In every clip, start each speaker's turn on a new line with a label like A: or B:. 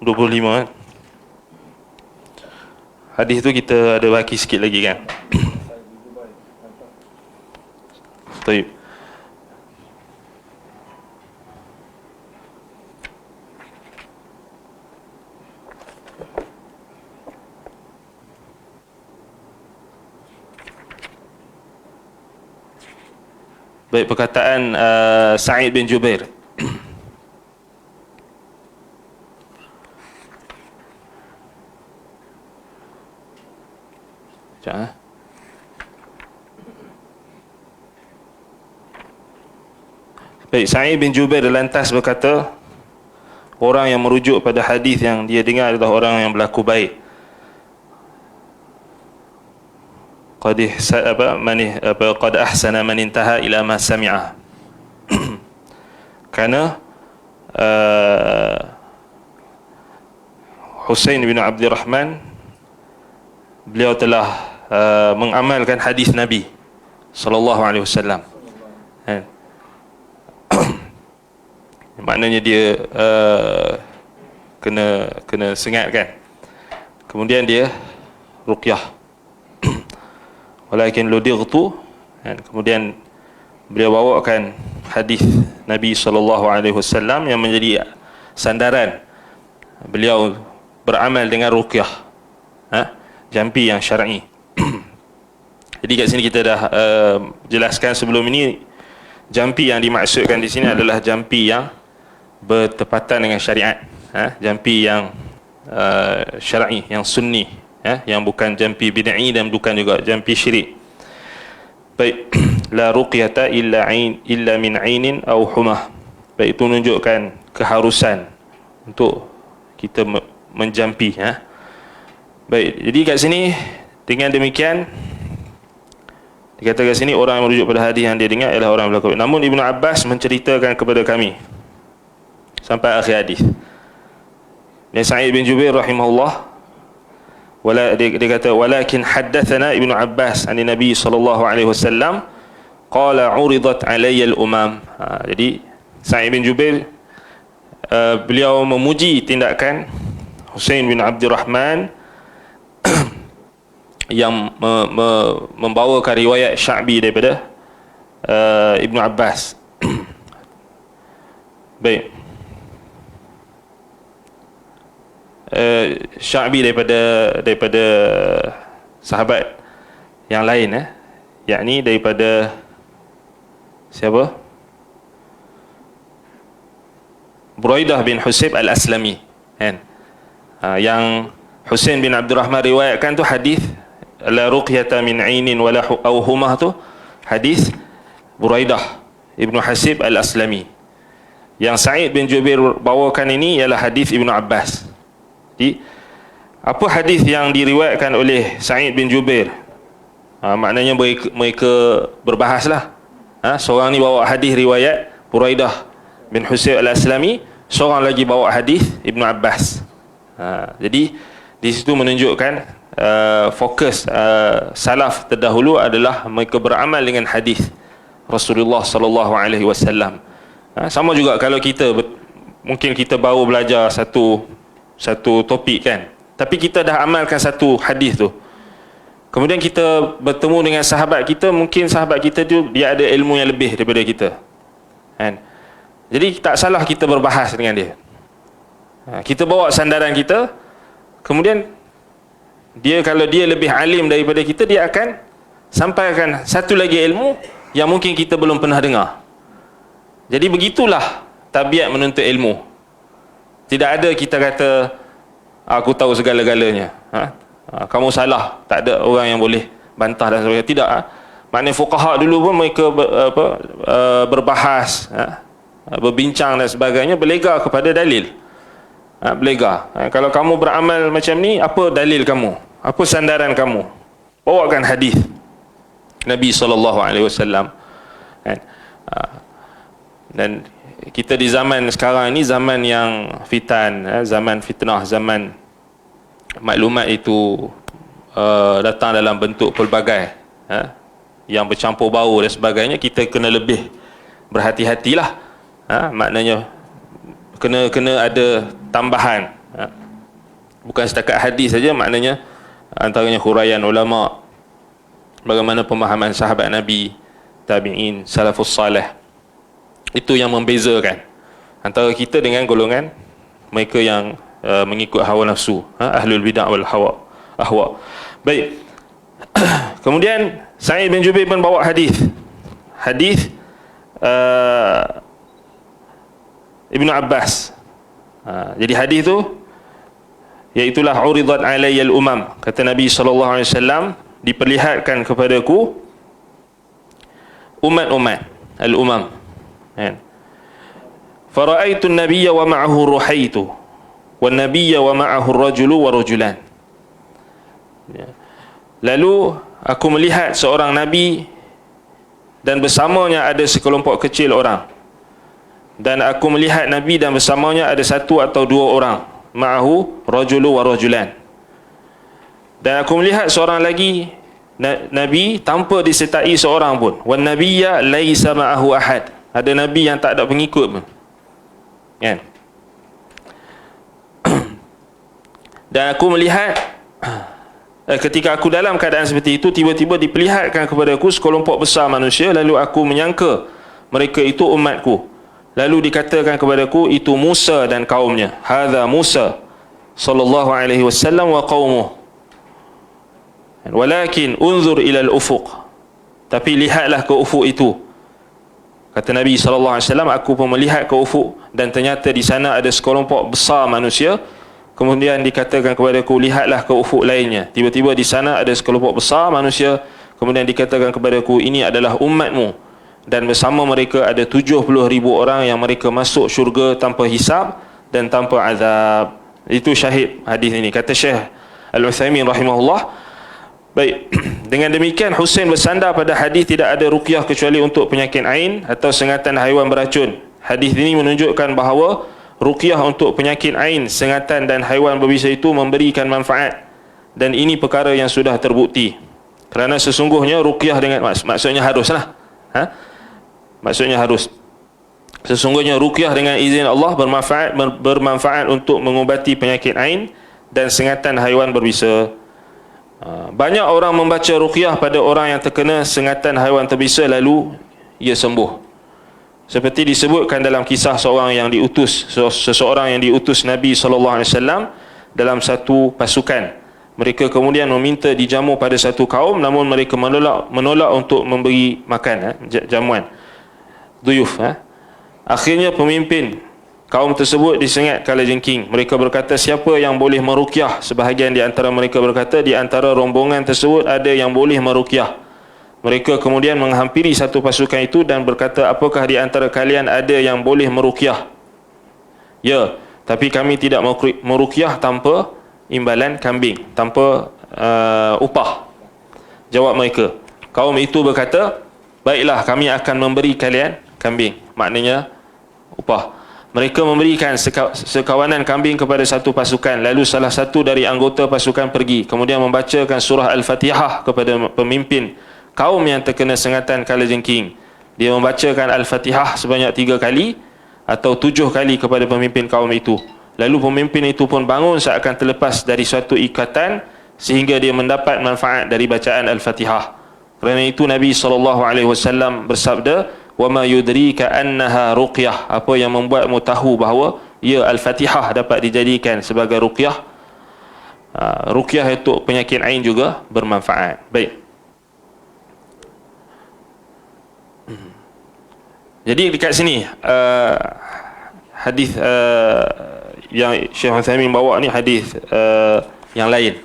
A: 25 kan. Hadis tu kita ada baki sikit lagi kan. Baik. Baik, perkataan Sa'id bin Jubair. Baik, Sa'id bin Jubair lantas berkata, orang yang merujuk pada hadis yang dia dengar adalah orang yang berlaku baik. Qad ahsana man intaha ila ma sami'a. Kerana Husain bin Abdul Rahman, beliau telah mengamalkan hadis Nabi sallallahu alaihi wasallam. Maknanya dia kena sengat kan. Kemudian dia ruqyah. Walakin ludightu, kemudian beliau bawakan hadis Nabi sallallahu alaihi wasallam yang menjadi sandaran beliau beramal dengan ruqyah, jampi yang syar'i. Jadi kat sini kita dah jelaskan sebelum ini, jampi yang dimaksudkan di sini adalah jampi yang bertepatan dengan syariat, jampi yang syar'i, yang sunni, yang bukan jampi bid'i dan bukan juga jampi syirik. Baik, la ruqyata illa min 'ainin aw humah. Baik, itu menunjukkan keharusan untuk kita menjampi. Baik, jadi kat sini dengan demikian dikatakan sini orang yang merujuk pada hadis yang dia dengar ialah orang yang berlaku. Namun Ibnu Abbas menceritakan kepada kami sampai akhir hadis. Dan Sa'id bin Jubair rahimahullah, dia kata, walakin haddathana Ibnu Abbas an Nabi sallallahu alaihi wasallam qala uridat alayya al-umam. Jadi Sa'id bin Jubair beliau memuji tindakan Husain bin Abdul Rahman yang membawakan riwayat Sya'bi daripada Ibnu Abbas. Baik, Sya'bi daripada sahabat yang lain, yakni daripada siapa? Buraidah bin Husayb al-Aslami, kan? Yang Husain bin Abdul Rahman riwayatkan tu hadis la ruqyata min 'ainin wala aw humah, tu hadis Buraidah Ibnu Husayb al-Aslami. Yang Sa'id bin Jubair bawakan ini ialah hadis Ibnu Abbas. Jadi apa hadis yang diriwayatkan oleh Sa'id bin Jubair? Maknanya mereka berbahaslah. Seorang ni bawa hadis riwayat Buraidah bin Husayb al-Aslami, seorang lagi bawa hadis Ibnu Abbas. Jadi di situ menunjukkan fokus salaf terdahulu adalah mereka beramal dengan hadis Rasulullah sallallahu alaihi wasallam. Sama juga kalau kita mungkin kita baru belajar satu topik kan, tapi kita dah amalkan satu hadis tu, kemudian kita bertemu dengan sahabat kita, mungkin sahabat kita tu dia ada ilmu yang lebih daripada kita, kan? Jadi tak salah kita berbahas dengan dia. Kita bawa sandaran kita, kemudian dia kalau dia lebih alim daripada kita, dia akan sampaikan satu lagi ilmu yang mungkin kita belum pernah dengar. Jadi begitulah tabiat menuntut ilmu. Tidak ada kita kata aku tahu segala-galanya, kamu salah, tak ada orang yang boleh bantah dan sebagainya. Tidak. Maknanya fuqaha dulu pun mereka berbahas, berbincang dan sebagainya, berlega kepada dalil. Berlega. Kalau kamu beramal macam ni, apa dalil kamu? Apa sandaran kamu? Bawakan hadis Nabi SAW. Dan kita di zaman sekarang ini zaman yang fitan, zaman fitnah, zaman maklumat itu datang dalam bentuk pelbagai, yang bercampur bau dan sebagainya. Kita kena lebih berhati-hatilah. Maknanya kena ada tambahan Bukan setakat hadis saja, maknanya antaranya huraian ulama, bagaimana pemahaman sahabat Nabi, tabi'in, salafus salih. Itu yang membezakan antara kita dengan golongan mereka yang mengikut hawa nafsu, ahlul bid'ah wal ahwa. Baik. Kemudian Sa'id bin Jubair pun bawa hadis Ibnu Abbas. Jadi hadis tu iaitulah uridat alayyal umam, kata Nabi SAW, diperlihatkan kepadaku umat-umat, al-umam, kan? Fara'aitu an-nabiyya wa ma'ahu ruhaitu wan nabiyya wa ma'ahu ar-rajulu wa rajulan. Lalu aku melihat seorang nabi dan bersamanya ada sekelompok kecil orang, dan aku melihat nabi dan bersamanya ada satu atau dua orang, ma'ahu rajulu wa rajulan. Dan aku melihat seorang lagi nabi tanpa disertai seorang pun, wan nabiyya laisa ma'ahu ahad, ada nabi yang tak ada pengikut pun, kan? Dan aku melihat ketika aku dalam keadaan seperti itu, tiba-tiba diperlihatkan kepadaku sekelompok besar manusia, lalu aku menyangka mereka itu umatku. Lalu dikatakan kepadaku, itu Musa dan kaumnya. Hadza Musa sallallahu alaihi wasallam wa qaumuh. Walakin unzur ila al-ufuq. Tapi lihatlah ke ufuk itu. Kata Nabi sallallahu alaihi wasallam, aku pun melihat ke ufuk dan ternyata di sana ada sekelompok besar manusia. Kemudian dikatakan kepadaku, lihatlah ke ufuk lainnya. Tiba-tiba di sana ada sekelompok besar manusia. Kemudian dikatakan kepadaku, ini adalah umatmu, dan bersama mereka ada 70,000 orang yang mereka masuk syurga tanpa hisab dan tanpa azab. Itu syahid hadis ini, kata Syekh Al-Utsaimin rahimahullah. Baik, dengan demikian Husain bersandar pada hadis tidak ada ruqyah kecuali untuk penyakit ain atau sengatan haiwan beracun. Hadis ini menunjukkan bahawa ruqyah untuk penyakit ain, sengatan dan haiwan berbisa itu memberikan manfaat, dan ini perkara yang sudah terbukti. Kerana sesungguhnya ruqyah dengan maksudnya haruslah, maksudnya harus. Sesungguhnya ruqyah dengan izin Allah bermanfaat untuk mengubati penyakit ain dan sengatan haiwan berbisa. Banyak orang membaca ruqyah pada orang yang terkena sengatan haiwan terbisa lalu ia sembuh. Seperti disebutkan dalam kisah seseorang yang diutus Nabi SAW dalam satu pasukan. Mereka kemudian meminta dijamu pada satu kaum, namun mereka menolak untuk memberi makan, jamuan, duyuf. Akhirnya pemimpin kaum tersebut disengat kalajengking. Mereka berkata, siapa yang boleh meruqyah? Sebahagian di antara mereka berkata, di antara rombongan tersebut ada yang boleh meruqyah. Mereka kemudian menghampiri satu pasukan itu dan berkata, apakah di antara kalian ada yang boleh meruqyah? Ya, tapi kami tidak meruqyah tanpa imbalan kambing, tanpa upah. Jawab mereka. Kaum itu berkata, baiklah, kami akan memberi kalian kambing, maknanya upah. Mereka memberikan sekawanan kambing kepada satu pasukan. Lalu salah satu dari anggota pasukan pergi, kemudian membacakan surah Al-Fatihah kepada pemimpin kaum yang terkena sengatan kalajengking. Dia membacakan Al-Fatihah sebanyak 3 kali atau 7 kali kepada pemimpin kaum itu. Lalu pemimpin itu pun bangun seakan terlepas dari suatu ikatan sehingga dia mendapat manfaat dari bacaan Al-Fatihah. Kerana itu Nabi SAW bersabda, wa ma yudrika annaha ruqyah, apa yang membuatmu tahu bahawa ia Al-Fatihah dapat dijadikan sebagai ruqyah. Ruqyah untuk penyakit ain juga bermanfaat. Baik. Jadi dekat sini hadis yang Syekh Utsaimin bawa ni hadis yang lain.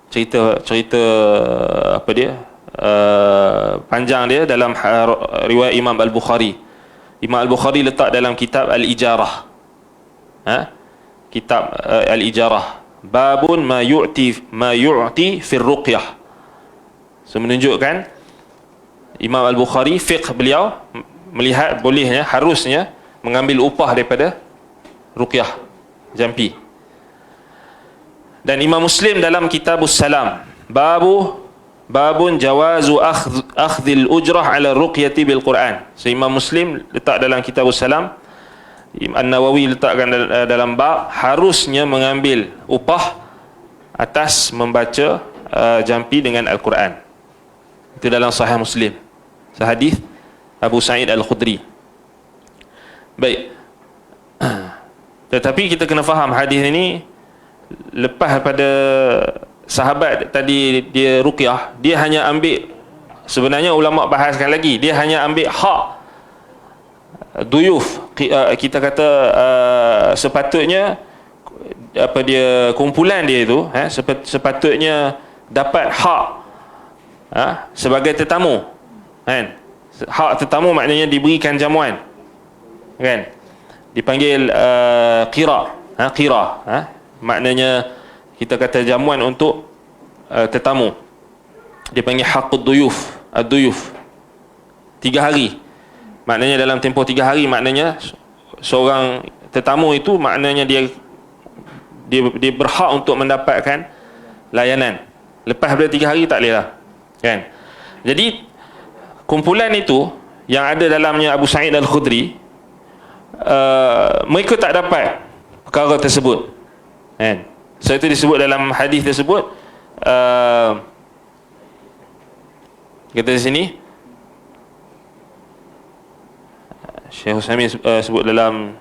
A: Cerita apa dia? Panjang dia dalam riwayat Imam Al-Bukhari. Imam Al-Bukhari letak dalam kitab Al-Ijarah. Kitab Al-Ijarah. Babun ma yu'ti fi ruqyah. So menunjukkan Imam Al-Bukhari, fiqh beliau melihat bolehnya, harusnya mengambil upah daripada ruqyah, jampi. Dan Imam Muslim dalam Kitabus Salam, babun jawazu akhdhil ujrah ala ruqyati bil Quran. So Imam Muslim letak dalam Kitabus Salam An-Nawawi letakkan dalam bab harusnya mengambil upah atas membaca jampi dengan Al-Quran. Itu dalam Sahih Muslim, hadis Abu Sa'id Al-Khudri. Baik. Tetapi kita kena faham hadis ini, lepas pada sahabat tadi dia ruqyah, dia hanya ambil, sebenarnya ulama bahaskan lagi, dia hanya ambil hak duyuf. Kita kata sepatutnya apa dia, kumpulan dia itu sepatutnya dapat hak sebagai tetamu, kan? Hak tetamu maknanya diberikan jamuan, kan? Dipanggil qira, maknanya kita kata jamuan untuk tetamu. Dipanggil haqqud duyuf, ad-duyuf. 3 hari. Maknanya dalam tempoh 3 hari, maknanya seorang tetamu itu maknanya dia berhak untuk mendapatkan layanan. Lepas daripada 3 hari tak boleh lah, kan? Jadi kumpulan itu yang ada dalamnya Abu Sa'id Al-Khudri, mereka tak dapat perkara tersebut, kan? So itu disebut dalam hadis tersebut, kata di sini Syekh Utsaimin sebut dalam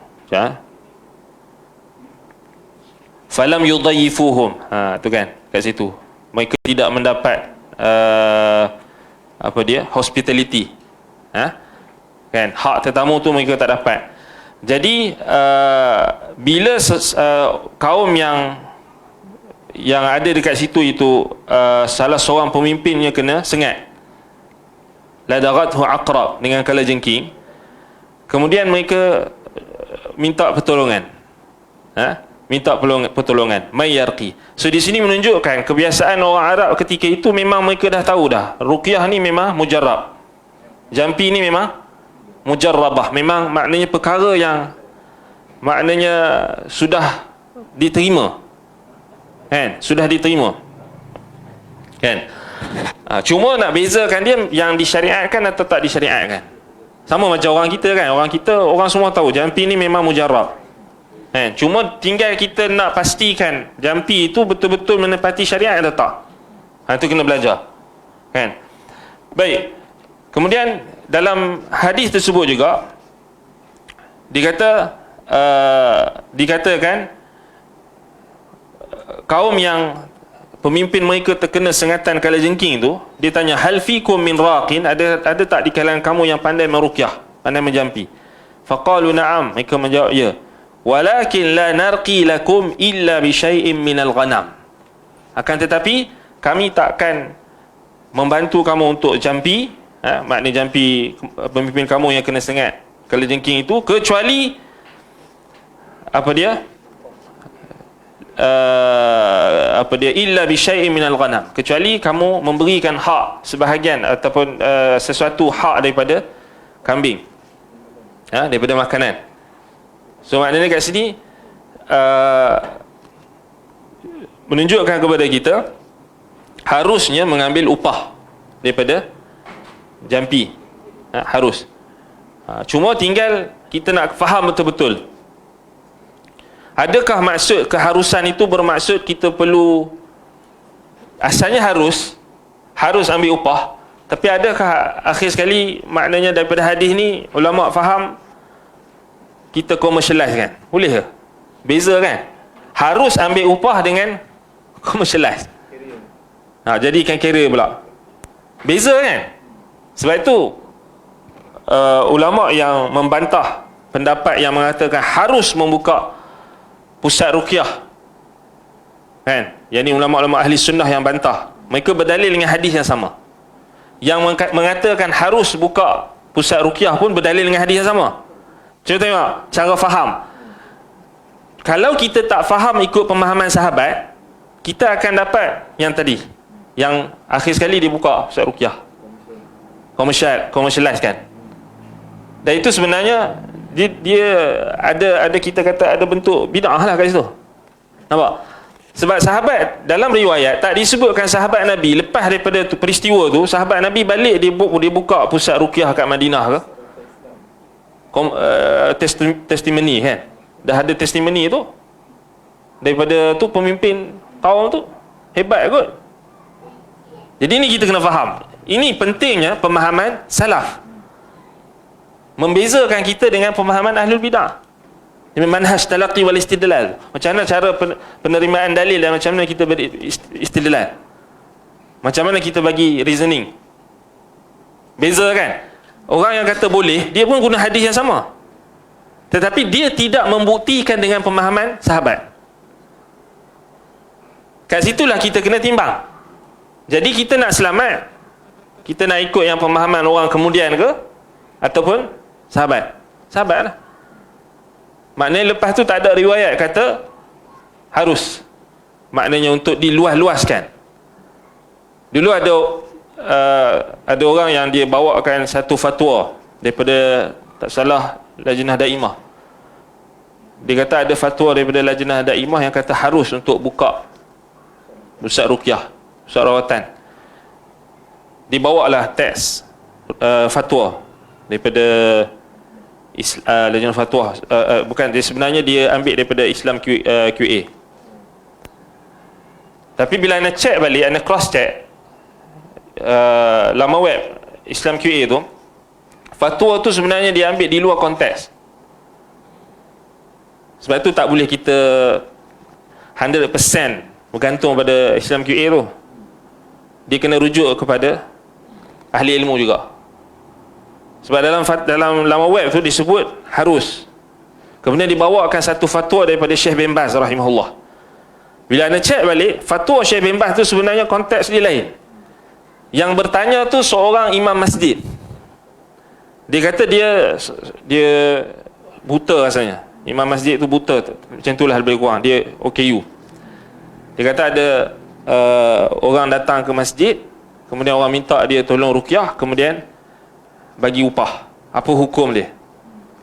A: falam yudayyifuhum, tu kan, kat situ mereka tidak mendapat apa dia, hospitality, kan, hak tetamu tu mereka tak dapat. Jadi bila kaum yang ada dekat situ itu salah seorang pemimpinnya kena sengat, ladagathu aqrab, dengan kalajengking, kemudian mereka minta pertolongan, minta pertolongan, mayyarqi. So di sini menunjukkan kebiasaan orang Arab ketika itu, memang mereka dah tahu dah ruqyah ni memang mujarrab, jampi ni memang mujarrabah, memang maknanya perkara yang maknanya sudah diterima, kan, sudah diterima, kan. Cuma nak bezakan dia yang disyariatkan atau tak disyariatkan. Sama macam orang kita, kan, orang semua tahu jampi ni memang mujarrab, kan. Cuma tinggal kita nak pastikan jampi itu betul-betul menepati syariat atau tak. Itu kena belajar, kan. Baik. Kemudian dalam hadis tersebut juga dikatakan kaum yang pemimpin mereka terkena sengatan kalajengking itu, dia tanya, hal fikum min raqin, ada tak di kalangan kamu yang pandai meruqyah, pandai menjampi? Faqalu na'am, mereka menjawab ya. Walakin la narqi lakum illa bi syai'in minal ghanam, akan tetapi kami takkan membantu kamu untuk jampi, maknanya jampi pemimpin kamu yang kena sengat kalajengking itu, kecuali apa dia, illa bi syai'in minal ghanam, kecuali kamu memberikan hak sebahagian ataupun sesuatu hak daripada kambing, daripada makanan. So maknanya kat sini menunjukkan kepada kita harusnya mengambil upah daripada jampi, harus. Cuma tinggal kita nak faham betul-betul, adakah maksud keharusan itu bermaksud kita perlu, asalnya harus ambil upah, tapi adakah akhir sekali maknanya daripada hadis ni ulama faham kita commercialize, kan? Boleh ke? Beza, kan? Harus ambil upah dengan commercialize, jadikan carrier pula. Beza, kan? Sebab itu ulama yang membantah pendapat yang mengatakan harus membuka pusat ruqyah, kan, yang ni ulama-ulama ahli sunnah yang bantah, mereka berdalil dengan hadis yang sama. Yang mengatakan harus buka pusat ruqyah pun berdalil dengan hadis yang sama. Cuba tengok cara faham. Kalau kita tak faham ikut pemahaman sahabat, kita akan dapat yang tadi, yang akhir sekali dibuka pusat ruqyah, commercialize, kan. Dan itu sebenarnya dia ada kita kata ada bentuk bid'ah lah kat situ. Nampak? Sebab sahabat dalam riwayat tak disebutkan sahabat Nabi lepas daripada peristiwa tu, sahabat Nabi balik dia buka pusat ruqyah kat Madinah ke? testimoni kan. Dah ada testimoni tu daripada tu pemimpin kaum tu, hebat kot. Jadi ni kita kena faham. Ini pentingnya pemahaman salaf, membezakan kita dengan pemahaman ahlul bidah. Manhaj talaqi wal istidlal, macam mana cara penerimaan dalil dan macam mana kita beristidlal, macam mana kita bagi reasoning. Beza kan. Orang yang kata boleh, dia pun guna hadis yang sama, tetapi dia tidak membuktikan dengan pemahaman sahabat. Kat situlah kita kena timbang. Jadi kita nak selamat, kita nak ikut yang pemahaman orang kemudian ke ataupun sahabat? Sahabat lah. Maknanya lepas tu tak ada riwayat kata harus, maknanya untuk diluas-luaskan. Dulu ada orang yang dia bawakan satu fatwa daripada, tak salah, Lajnah Daimah. Dia kata ada fatwa daripada Lajnah Daimah yang kata harus untuk buka Ustaz Ruqyah, Ustaz Rawatan. Dibawalah teks fatwa daripada Lajnah Fatwa, bukan, dia sebenarnya dia ambil daripada Islam QA. Tapi bila anda check balik, anda cross check laman web Islam QA tu, fatwa tu sebenarnya dia ambil di luar konteks. Sebab tu tak boleh kita 100% bergantung pada Islam QA tu. Dia kena rujuk kepada ahli ilmu juga. Sebab dalam laman web tu disebut harus. Kemudian dibawakan satu fatwa daripada Syekh bin Baz rahimahullah. Bila anda cek balik, fatwa Syekh bin Baz tu sebenarnya konteks dia lain. Yang bertanya tu seorang imam masjid. Dia kata dia buta rasanya. Imam masjid tu buta, macam itulah lebih kurang. Dia OKU. Dia kata ada orang datang ke masjid, kemudian orang minta dia tolong ruqyah, kemudian bagi upah. Apa hukum dia?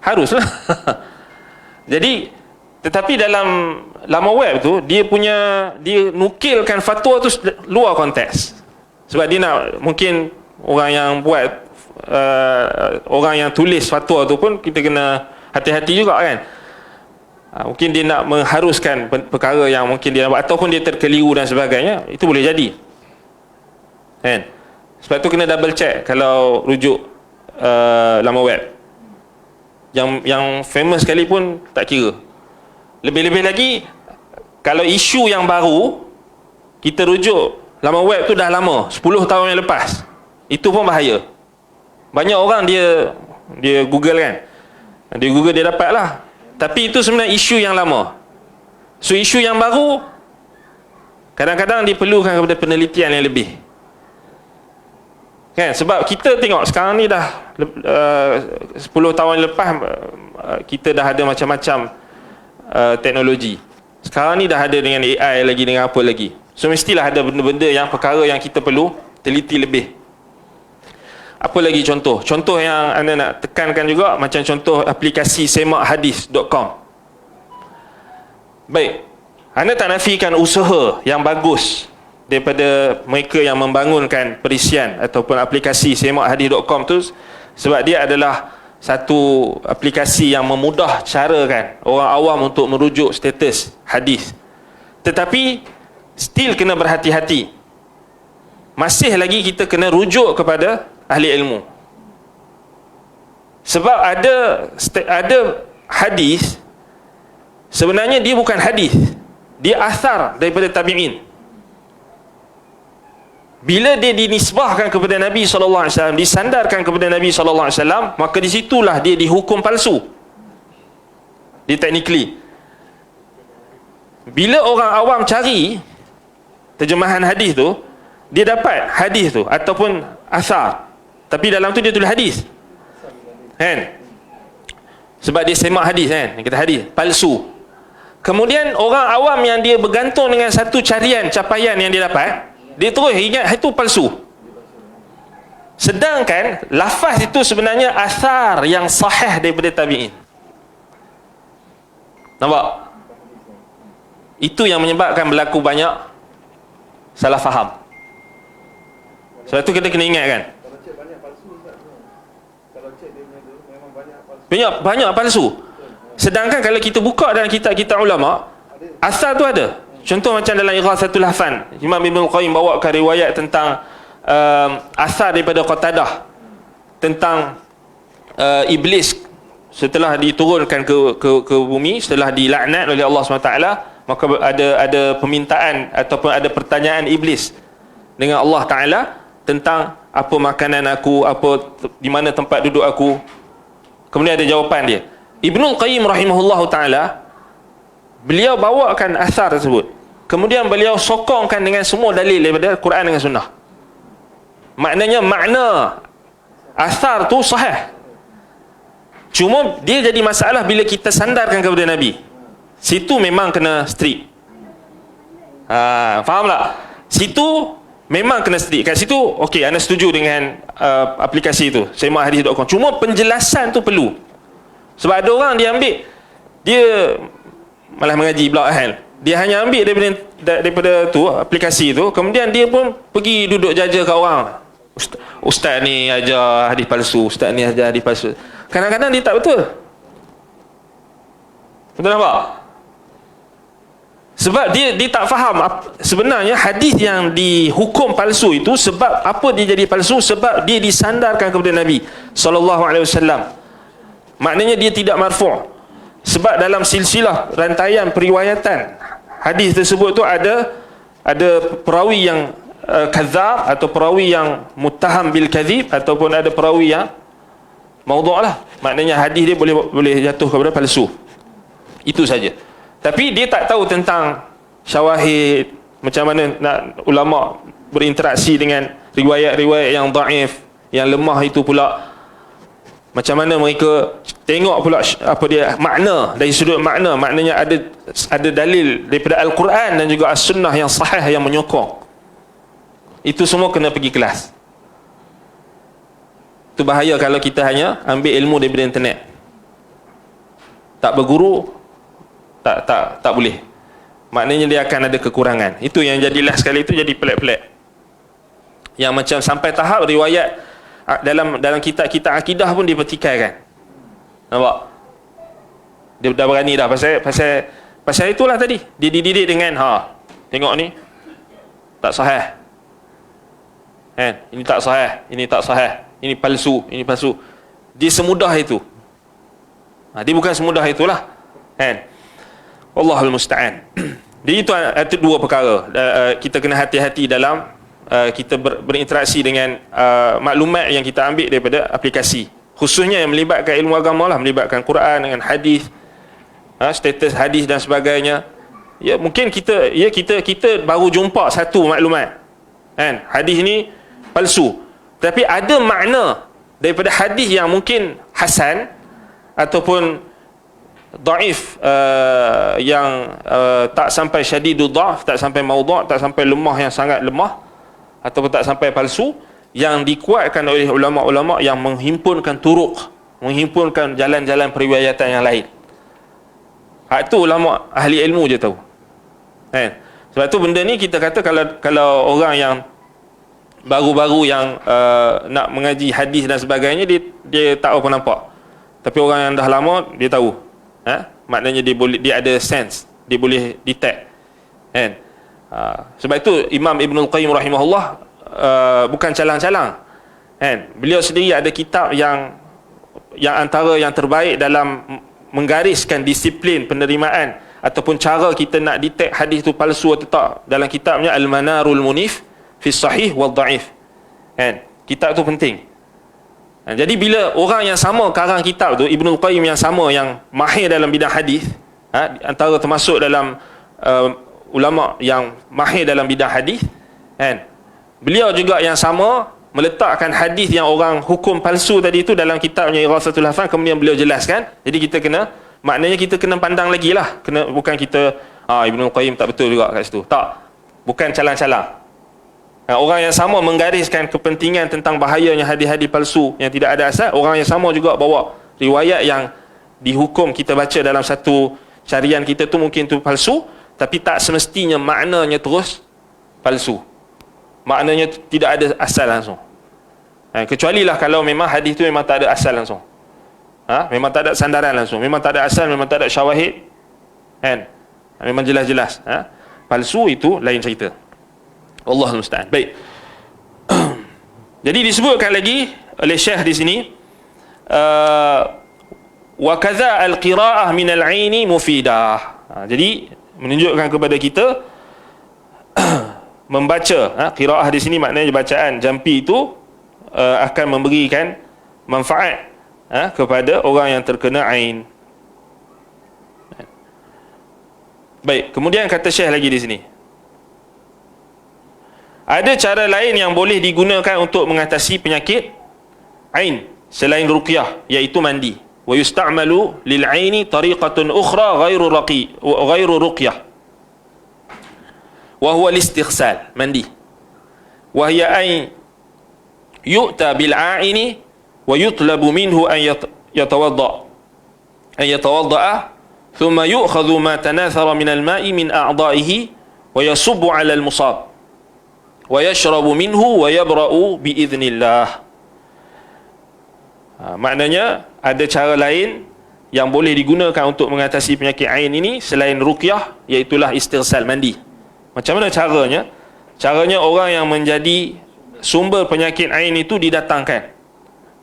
A: Haruslah. Jadi, tetapi dalam laman web tu, dia nukilkan fatwa tu luar konteks. Sebab dia nak, mungkin orang yang buat, orang yang tulis fatwa tu pun kita kena hati-hati juga kan. Mungkin dia nak mengharuskan perkara yang mungkin dia buat, ataupun dia terkeliru dan sebagainya. Itu boleh jadi kan. Sebab tu kena double check kalau rujuk laman web. Yang famous sekali pun tak kira. Lebih-lebih lagi kalau isu yang baru, kita rujuk laman web tu dah lama, 10 tahun yang lepas, itu pun bahaya. Banyak orang dia Google kan, dia Google dia dapat lah, tapi itu sebenarnya isu yang lama. So isu yang baru kadang-kadang diperlukan kepada penelitian yang lebih kan. Sebab kita tengok sekarang ni dah 10 tahun lepas, kita dah ada macam-macam teknologi. Sekarang ni dah ada dengan AI lagi, dengan apa lagi. So mestilah ada benda-benda yang perkara yang kita perlu teliti lebih. Apa lagi contoh? Contoh yang anda nak tekankan juga, macam contoh aplikasi semakhadis.com. Baik, anda tak nafikan usaha yang bagus daripada mereka yang membangunkan perisian ataupun aplikasi semakhadis.com tu, sebab dia adalah satu aplikasi yang memudah cara kan orang awam untuk merujuk status hadis. Tetapi still kena berhati-hati. Masih lagi kita kena rujuk kepada ahli ilmu. Sebab ada hadis sebenarnya dia bukan hadis, dia athar daripada tabi'in. Bila dia dinisbahkan kepada Nabi SAW, disandarkan kepada Nabi SAW, maka disitulah dia dihukum palsu. Dia technically, bila orang awam cari terjemahan hadis tu, dia dapat hadis tu ataupun asar, tapi dalam tu dia tulis hadis kan, sebab dia semak hadis kan, dia kata hadis palsu. Kemudian orang awam yang dia bergantung dengan satu capaian yang dia dapat, dia terus ingat itu palsu. Sedangkan lafaz itu sebenarnya asar yang sahih daripada tabi'in. Nampak? Itu yang menyebabkan berlaku banyak salah faham. Sebab tu kita kena ingat kan.
B: Kalau cek banyak palsu Ustaz. Kalau cek dia memang banyak palsu.
A: banyak palsu. Sedangkan kalau kita buka dalam kitab-kitab ulama, asar tu ada. Contoh macam dalam Ighathatul Lahfan, Imam Ibn Qayyim bawakan riwayat tentang asar daripada Qatadah tentang iblis setelah diturunkan ke bumi, setelah dilaknat oleh Allah SWT, maka ada permintaan ataupun ada pertanyaan iblis dengan Allah Ta'ala tentang apa makanan aku, di mana tempat duduk aku. Kemudian ada jawapan dia. Ibnul Qayyim rahimahullah ta'ala, beliau bawakan asar tersebut, kemudian beliau sokongkan dengan semua dalil daripada Quran dengan Sunnah. Maknanya makna asar tu sahih, cuma dia jadi masalah bila kita sandarkan kepada Nabi. Situ memang kena strict. Faham tak? Situ memang kena strict. Kat situ okey, anda setuju dengan aplikasi tu, semahdis.com. Cuma penjelasan tu perlu. Sebab ada orang dia ambil, dia malah mengaji pula kan, dia hanya ambil daripada tu, aplikasi tu, kemudian dia pun pergi duduk jaja kat orang. Ustaz ni ajar hadis palsu, ustaz ni ajar hadis palsu. Kadang-kadang dia tak betul. Betul nampak? Sebab dia tak faham sebenarnya hadis yang dihukum palsu itu, sebab apa dia jadi palsu? Sebab dia disandarkan kepada Nabi SAW. Maknanya dia tidak marfu'. Sebab dalam silsilah rantaian periwayatan hadis tersebut tu ada perawi yang kadzab, atau perawi yang muttaham bil kadzib, ataupun ada perawi yang maudhu' lah. Maknanya hadis dia boleh jatuh kepada palsu. Itu saja. Tapi dia tak tahu tentang syawahid, macam mana nak ulama berinteraksi dengan riwayat-riwayat yang dhaif, yang lemah itu pula. Macam mana mereka tengok pula apa dia makna, dari sudut makna, maknanya ada dalil daripada Al-Quran dan juga As-Sunnah yang sahih yang menyokong. Itu semua kena pergi kelas. Itu bahaya kalau kita hanya ambil ilmu daripada internet. Tak berguru, tak boleh. Maknanya dia akan ada kekurangan. Itu yang jadi last sekali itu jadi pelik-pelik. Yang macam sampai tahap riwayat dalam kitab-kitab akidah pun dipertikaikan. Nampak? Dia dah berani dah pasal itulah tadi. Dia dididik dengan tengok ni tak sahih. Kan? Ini tak sahih, ini tak sahih, ini palsu, ini palsu. Dia semudah itu. Dia bukan semudah itulah. Kan? Wallahul musta'an. Jadi itu dua perkara. Kita kena hati-hati dalam kita berinteraksi dengan maklumat yang kita ambil daripada aplikasi, khususnya yang melibatkan ilmu agama lah, melibatkan Quran dengan hadis, status hadis dan sebagainya. Ya, mungkin kita baru jumpa satu maklumat, kan, hadis ni palsu, tapi ada makna daripada hadis yang mungkin hasan ataupun dhaif, yang tak sampai syadidud dhaf, tak sampai maudhu', tak sampai lemah yang sangat lemah, ataupun tak sampai palsu, yang dikuatkan oleh ulama-ulama yang menghimpunkan turuk, menghimpunkan jalan-jalan periwayatan yang lain. Itu ulama ahli ilmu je tahu. Kan? Sebab tu benda ni kita kata kalau orang yang baru-baru yang nak mengaji hadis dan sebagainya, dia tak apa nampak. Tapi orang yang dah lama dia tahu. Maknanya dia ada sense, dia boleh detect. Kan? Sebab itu Imam Ibnul Qayyim rahimahullah bukan calang-calang. Kan? Beliau sendiri ada kitab yang antara yang terbaik dalam menggariskan disiplin penerimaan ataupun cara kita nak detect hadis tu palsu atau tak. Dalam kitabnya Al-Manarul Munif fi Sahih wal Dhaif. Kan? Kitab tu penting. Jadi bila orang yang sama karang kitab tu, Ibnul Qayyim yang sama, yang mahir dalam bidang hadis, antara termasuk dalam ulama yang mahir dalam bidang hadis, kan, beliau juga yang sama meletakkan hadis yang orang hukum palsu tadi itu dalam kitabnya Ighathatul Lahfan, kemudian beliau jelaskan. Jadi kita maknanya kita kena pandang lagi lah, bukan kita Ibnul Qayyim tak betul juga kat situ, tak, bukan calang-calang. Orang yang sama menggariskan kepentingan tentang bahayanya hadis-hadis palsu yang tidak ada asal. Orang yang sama juga bawa riwayat yang dihukum kita baca dalam satu carian kita tu mungkin tu palsu, tapi tak semestinya maknanya terus palsu. Maknanya tidak ada asal langsung. Kecuali lah kalau memang hadis tu memang tak ada asal langsung. Memang tak ada sandaran langsung, memang tak ada asal, memang tak ada syawahid, kan? Memang jelas-jelas palsu, itu lain cerita. Allahul musta'an. Baik. Jadi disebutkan lagi oleh Syekh di sini, wa kadza al-qira'ah min al-'aini mufidah. Jadi menunjukkan kepada kita membaca, qiraah di sini maknanya bacaan jampi itu akan memberikan manfaat kepada orang yang terkena ain. Baik, kemudian kata Syekh lagi di sini, ada cara lain yang boleh digunakan untuk mengatasi penyakit ain selain ruqyah, iaitu mandi. Wa yusta'malu lil aini tariqatun ukhra ghairu ruqyah, wa huwa al-istighsal, mandi. Wa hiya an yu'ta bil a'ini wa yutlabu minhu an yatawadda'a thumma yu'khadhu ma tanathara min al-ma'i min a'da'ihi wa yasubbu 'ala al-musab wa yashrabu minhu wa yabra'u bi idznillah. Maknanya ada cara lain yang boleh digunakan untuk mengatasi penyakit ain ini selain ruqyah, iaitulah istighsal, mandi. Macam mana caranya? Caranya orang yang menjadi sumber penyakit ain itu didatangkan,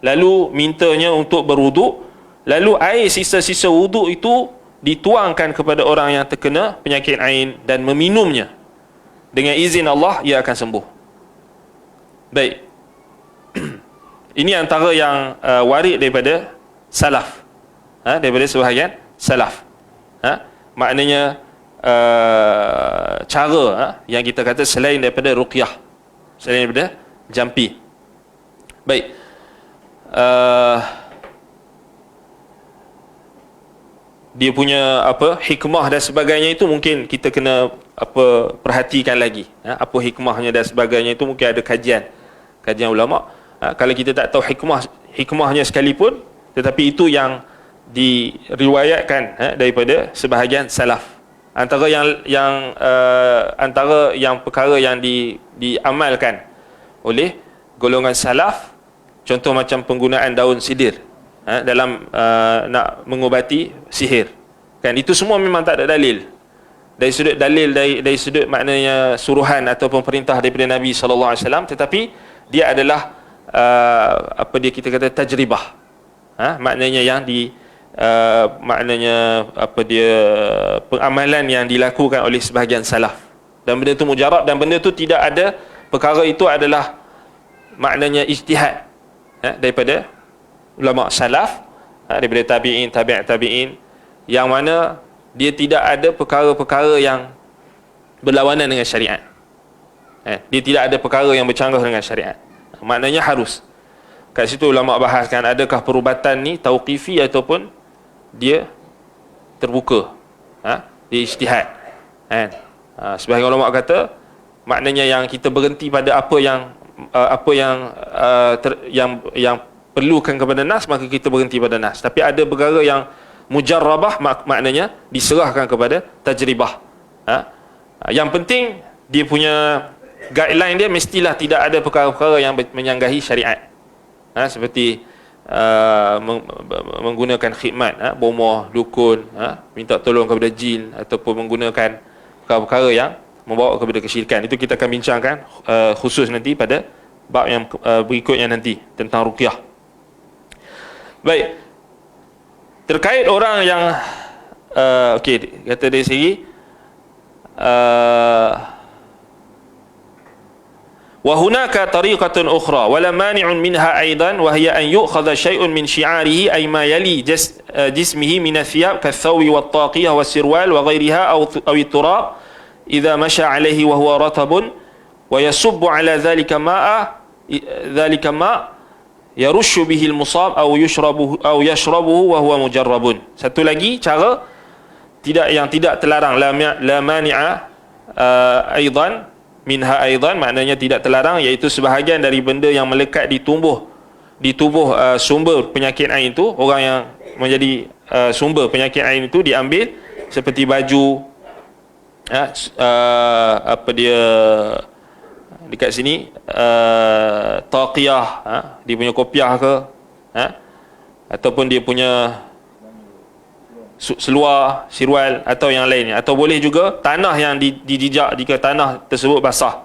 A: lalu mintanya untuk berwuduk, lalu air sisa-sisa wuduk itu dituangkan kepada orang yang terkena penyakit ain dan meminumnya. Dengan izin Allah, ia akan sembuh. Baik. Ini antara yang warid daripada salaf, daripada sebahagian salaf. Maknanya cara yang kita kata selain daripada ruqyah, selain daripada jampi. Baik. Dia punya hikmah dan sebagainya itu mungkin kita kena perhatikan lagi. Apa hikmahnya dan sebagainya itu mungkin ada kajian ulama. Kalau kita tak tahu hikmahnya sekalipun, tetapi itu yang diriwayatkan daripada sebahagian salaf. Antara yang perkara yang diamalkan oleh golongan salaf, contoh macam penggunaan daun sidir dalam nak mengubati sihir, kan? Itu semua memang tak ada dalil dari sudut dari sudut maknanya suruhan ataupun perintah daripada Nabi SAW, tetapi dia adalah kita kata tajribah, maknanya yang maknanya pengamalan yang dilakukan oleh sebahagian salaf, dan benda itu mujarab, dan benda itu tidak ada, perkara itu adalah maknanya ijtihad daripada ulama salaf, daripada tabi'in, yang mana dia tidak ada perkara-perkara yang berlawanan dengan syariat. Dia tidak ada perkara yang bercanggah dengan syariat. Maknanya harus. Kat situ ulama bahaskan, adakah perubatan ni tauqifi ataupun dia terbuka, dia ijtihad. Sebahagian ulama kata maknanya yang kita berhenti pada apa yang perlukan kepada nas, maka kita berhenti pada nas. Tapi ada perkara yang mujarrabah, maknanya diserahkan kepada tajribah. Yang penting dia punya guideline dia mestilah tidak ada perkara-perkara yang menyanggahi syariat. Seperti menggunakan khidmat, bomoh, dukun, minta tolong kepada jin, ataupun menggunakan perkara-perkara yang membawa kepada kesyirikan. Itu kita akan bincangkan khusus nanti pada bab yang berikutnya nanti tentang ruqyah. Baik. Terkait orang yang kata dari segi wa hunaka tariqatun ukhra wa la mani'un minha aidan wa hiya an yu'khadha shay'un min shi'arihi ay ma yali jismihi min athiyab kath-thawi wat-taqiyah was-sirwal wa ghayriha aw at-turab idha masha alayhi wa huwa ratabun wa yasubbu ala dhalika ma yarushu bihi al-musab aw yashrabuhu wa huwa mujarrabun. Satu lagi cara yang tidak terlarang, la mani'a aidan minha aidan, maknanya tidak terlarang, iaitu sebahagian dari benda yang melekat di tubuh sumber penyakit ain itu, orang yang menjadi sumber penyakit ain itu diambil, seperti baju, dekat sini taqiyah, dia punya kopiah ke, ataupun dia punya seluar, sirwal atau yang lainnya. Atau boleh juga tanah yang dijijak jika tanah tersebut basah,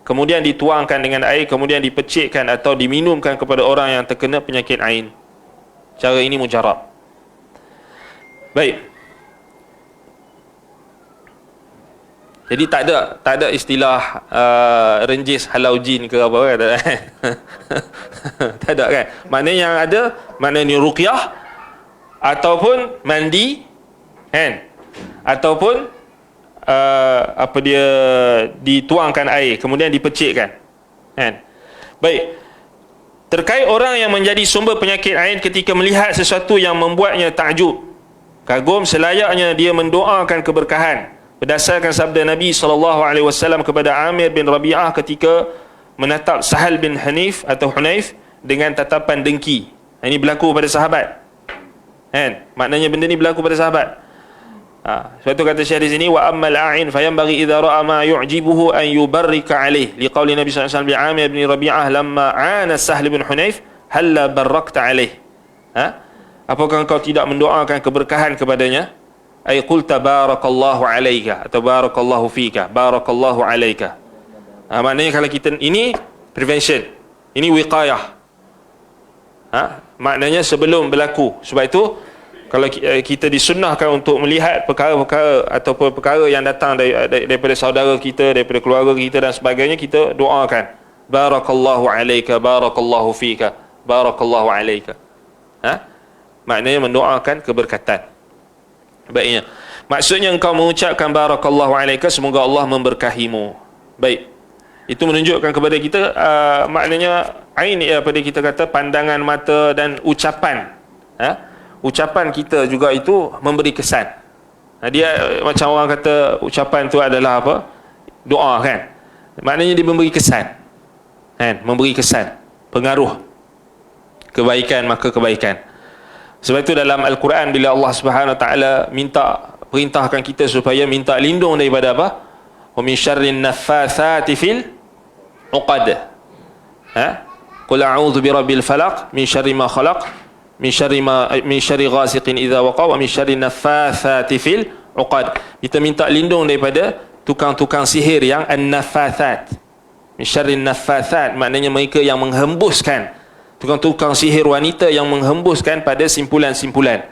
A: kemudian dituangkan dengan air, kemudian dipecikkan atau diminumkan kepada orang yang terkena penyakit ain. Cara ini mujarab. Baik. Jadi tak ada istilah renjis halau jin ke apa kan? Tak ada kan? Maknanya yang ada, maknanya ruqyah ataupun mandi kan? Ataupun apa dia, dituangkan air kemudian dipecikkan kan? Baik. Terkait orang yang menjadi sumber penyakit ain ketika melihat sesuatu yang membuatnya takjub, kagum, selayaknya dia mendoakan keberkahan berdasarkan sabda Nabi SAW kepada Amir bin Rabi'ah ketika menatap Sahal bin Hanif atau Hunayf dengan tatapan dengki. Ini berlaku pada sahabat kan? Maknanya benda ni berlaku pada sahabat. Sebab tu kata Syekh di sini, wa ammal a'in fayanbaghi idza ra'a ma yu'jibuhu an yubarrika alayh, liqauli Nabi SAW bi Amir bin Rabi'ah lamma 'ana Sahl bin Hunayf halla barakta alayh. Apakah engkau tidak mendoakan keberkahan kepadanya? Ay qulta barakallahu alayka atau barakallahu fika, barakallahu alayka. Maknanya kalau kita, ini prevention, ini wiqayah. Maknanya sebelum berlaku. Sebab itu kalau kita disunnahkan untuk melihat perkara-perkara ataupun perkara yang datang daripada saudara kita, daripada keluarga kita dan sebagainya, kita doakan barakallahu alayka, barakallahu fika, barakallahu alayka. Maknanya mendoakan keberkatan. Baiknya, maksudnya engkau mengucapkan barakallahu alayka, semoga Allah memberkahimu. Baik. Itu menunjukkan kepada kita maknanya ain, pada kita kata pandangan mata dan ucapan. Ucapan kita juga itu memberi kesan. Dia macam orang kata ucapan tu adalah apa? Doa kan? Maknanya dia memberi kesan. Kan? Memberi kesan, pengaruh kebaikan, maka kebaikan. Sebab itu dalam Al-Quran bila Allah Subhanahu Wa Taala perintahkan kita supaya minta lindung daripada apa? Wa min syarrin naffatsati fil 'uqad. Qul a'udzu birabbil falaq min syarri ma khalaq min syarri ghasiqin idza waqa wa min syarri naffatsati fil 'uqad. Kita minta lindung daripada tukang-tukang sihir yang an-naffatsat. Min syarri naffatsat maknanya mereka yang menghembuskan, tukang-tukang sihir wanita yang menghembuskan pada simpulan-simpulan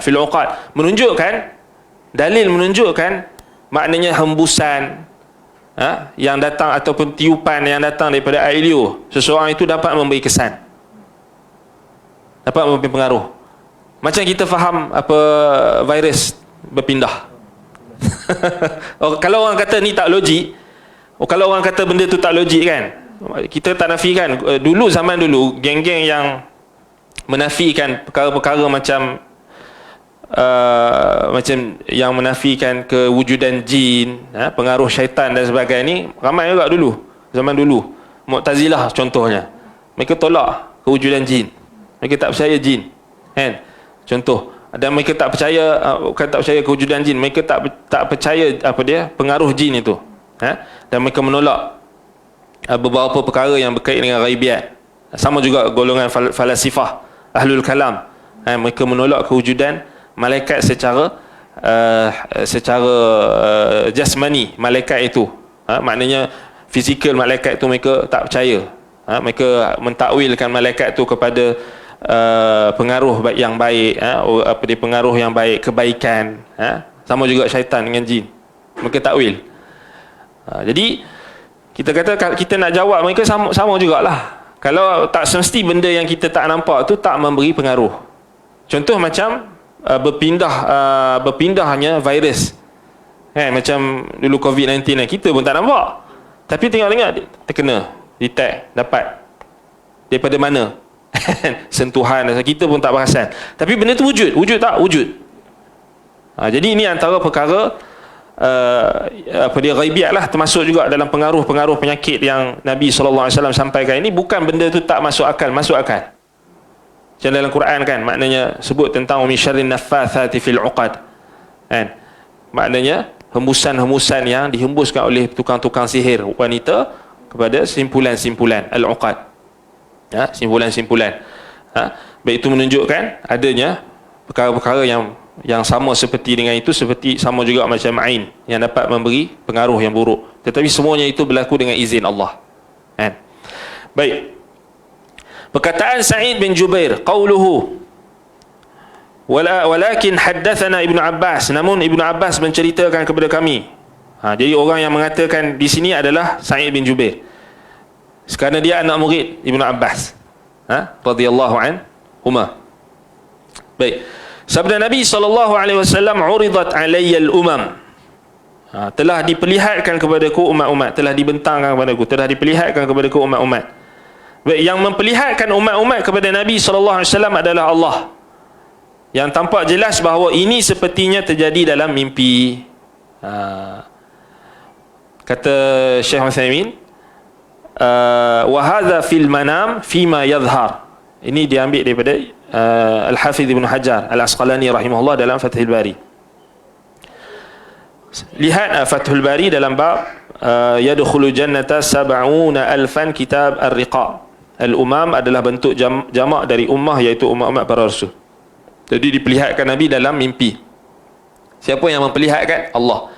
A: fil uqad. Menunjukkan, dalil menunjukkan maknanya hembusan yang datang ataupun tiupan yang datang daripada air liur seseorang itu dapat memberi kesan, dapat memberi pengaruh. Macam kita faham apa virus berpindah. Kalau orang kata ni tak logik, kalau orang kata benda tu tak logik kan, kita tak nafikan. Dulu, zaman dulu, geng-geng yang menafikan perkara-perkara macam yang menafikan kewujudan jin, pengaruh syaitan dan sebagainya ni ramai juga dulu, zaman dulu. Mu'tazilah contohnya, mereka tolak kewujudan jin, mereka tak percaya jin kan, contoh. Dan mereka tak percaya, bukan tak percaya kewujudan jin, mereka tak percaya apa dia, pengaruh jin itu, dan mereka menolak beberapa perkara yang berkait dengan ghaibiyat. Sama juga golongan falasifah, ahlul kalam. Mereka menolak kewujudan malaikat secara jasmani, malaikat itu. Maknanya fizikal malaikat itu mereka tak percaya. Mereka mentakwilkan malaikat itu kepada pengaruh yang baik, apa dia, pengaruh yang baik, kebaikan. Sama juga syaitan dengan jin, mereka takwil. Jadi kita kata kita nak jawab mereka sama jugalah. Kalau tak semesti benda yang kita tak nampak tu tak memberi pengaruh. Contoh macam berpindahnya virus. Macam dulu COVID-19 kita pun tak nampak. Tapi tengok-tengok terkena, detect, dapat. Daripada mana? Sentuhan, kita pun tak perasan. Tapi benda tu wujud tak? Wujud. Jadi ini antara perkara apa dia, ghaibiat lah, termasuk juga dalam pengaruh-pengaruh penyakit yang Nabi SAW sampaikan. Ini bukan benda tu tak masuk akal, masuk akal. Macam dalam Quran kan, maknanya sebut tentang min syarrin naffatsati fil 'uqad kan, maknanya hembusan-hembusan yang dihembuskan oleh tukang-tukang sihir wanita kepada simpulan-simpulan al-'uqad, simpulan-simpulan. Baik, itu menunjukkan adanya perkara-perkara yang sama seperti dengan itu, seperti sama juga macam ain yang dapat memberi pengaruh yang buruk, tetapi semuanya itu berlaku dengan izin Allah. Kan? Baik. Perkataan Sa'id bin Jubair, qauluhu walakin haddathana Ibnu Abbas, namun Ibnu Abbas menceritakan kepada kami. Jadi orang yang mengatakan di sini adalah Sa'id bin Jubair, kerana dia anak murid Ibnu Abbas radhiyallahu anhuma. Baik. Sabda Nabi SAW, uridat alayya al-umam, telah diperlihatkan kepadaku umat-umat, telah dibentangkan kepadaku, telah diperlihatkan kepadaku umat-umat. Baik, yang memperlihatkan umat-umat kepada Nabi SAW adalah Allah. Yang tampak jelas bahawa ini sepertinya terjadi dalam mimpi. Kata Syekh Utsaimin, wa hadza fil manam fima yadhhar. Ini diambil daripada Al-Hafidh Ibn Hajar Al-Asqalani rahimahullah dalam Fathul Bari. Lihat Fathul Bari dalam bab yadkhulu jannata 70,000 kitab ar-riqa. Al-umam adalah bentuk jamak dari ummah, iaitu umat-umat para rasul. Jadi diperlihatkan Nabi dalam mimpi. Siapa yang memperlihatkan? Allah.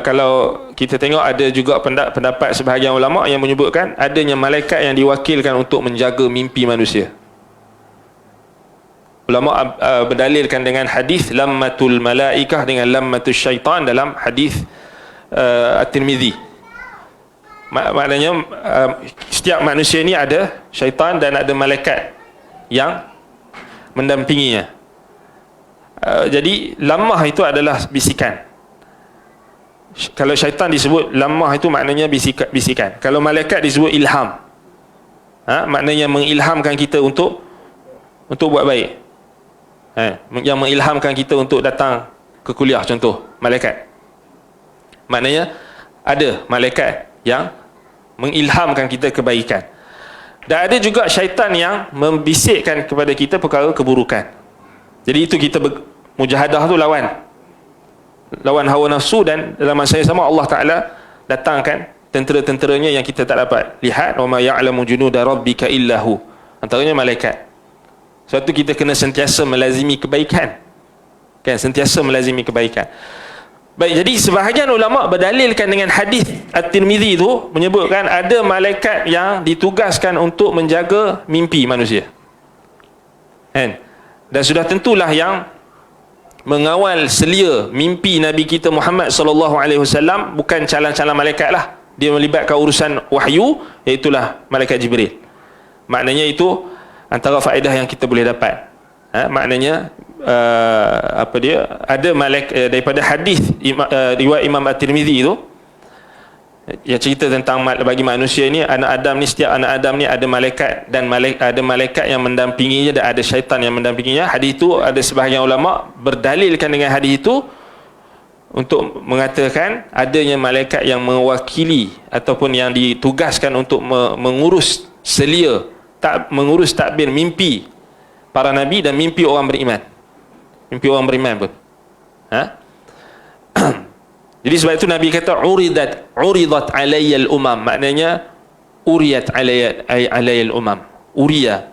A: Kalau kita tengok, ada juga pendapat sebahagian ulama yang menyebutkan adanya malaikat yang diwakilkan untuk menjaga mimpi manusia. Ulama berdalilkan dengan hadis lammatul malaikah dengan lammatul syaitan dalam hadis At-Tirmizi. Maknanya setiap manusia ni ada syaitan dan ada malaikat yang mendampinginya. Jadi lamah itu adalah bisikan. Kalau syaitan disebut lamah, itu maknanya bisikan. Kalau malaikat disebut ilham, maknanya mengilhamkan kita untuk buat baik. Yang mengilhamkan kita untuk datang ke kuliah, contoh malaikat. Maknanya ada malaikat yang mengilhamkan kita kebaikan. Dan ada juga syaitan yang membisikkan kepada kita perkara keburukan. Jadi itu kita mujahadah tu lawan hawa nafsu, dan dalam masa yang sama Allah Ta'ala datangkan tentera-tenteranya yang kita tak dapat lihat. wa ma ya'lamu junuda rabbika illahu, antaranya malaikat. Sebab tu kita kena sentiasa melazimi kebaikan, kan, sentiasa melazimi kebaikan. Baik, jadi sebahagian ulama berdalilkan dengan hadis At-Tirmizi itu, menyebutkan ada malaikat yang ditugaskan untuk menjaga mimpi manusia, kan? Dan sudah tentulah yang mengawal selia mimpi Nabi kita Muhammad SAW bukan calon-calon malaikat lah. Dia melibatkan urusan wahyu, iaitulah malaikat Jibril. Maknanya itu antara faedah yang kita boleh dapat. Maknanya ada malaikat daripada hadis riwayat Imam At-Tirmizi itu yang cerita tentang bagi manusia ni, setiap anak Adam ni ada malaikat, dan ada malaikat yang mendampinginya dan ada syaitan yang mendampinginya. Hadis itu ada sebahagian ulama berdalilkan dengan hadis itu untuk mengatakan adanya malaikat yang mewakili ataupun yang ditugaskan untuk mengurus selia, mengurus takbir mimpi para nabi dan mimpi orang beriman. Mimpi orang beriman pun. Jadi sebab itu Nabi kata uridat alayya al-umam, maknanya uriyat alayya al-umam. Uriya,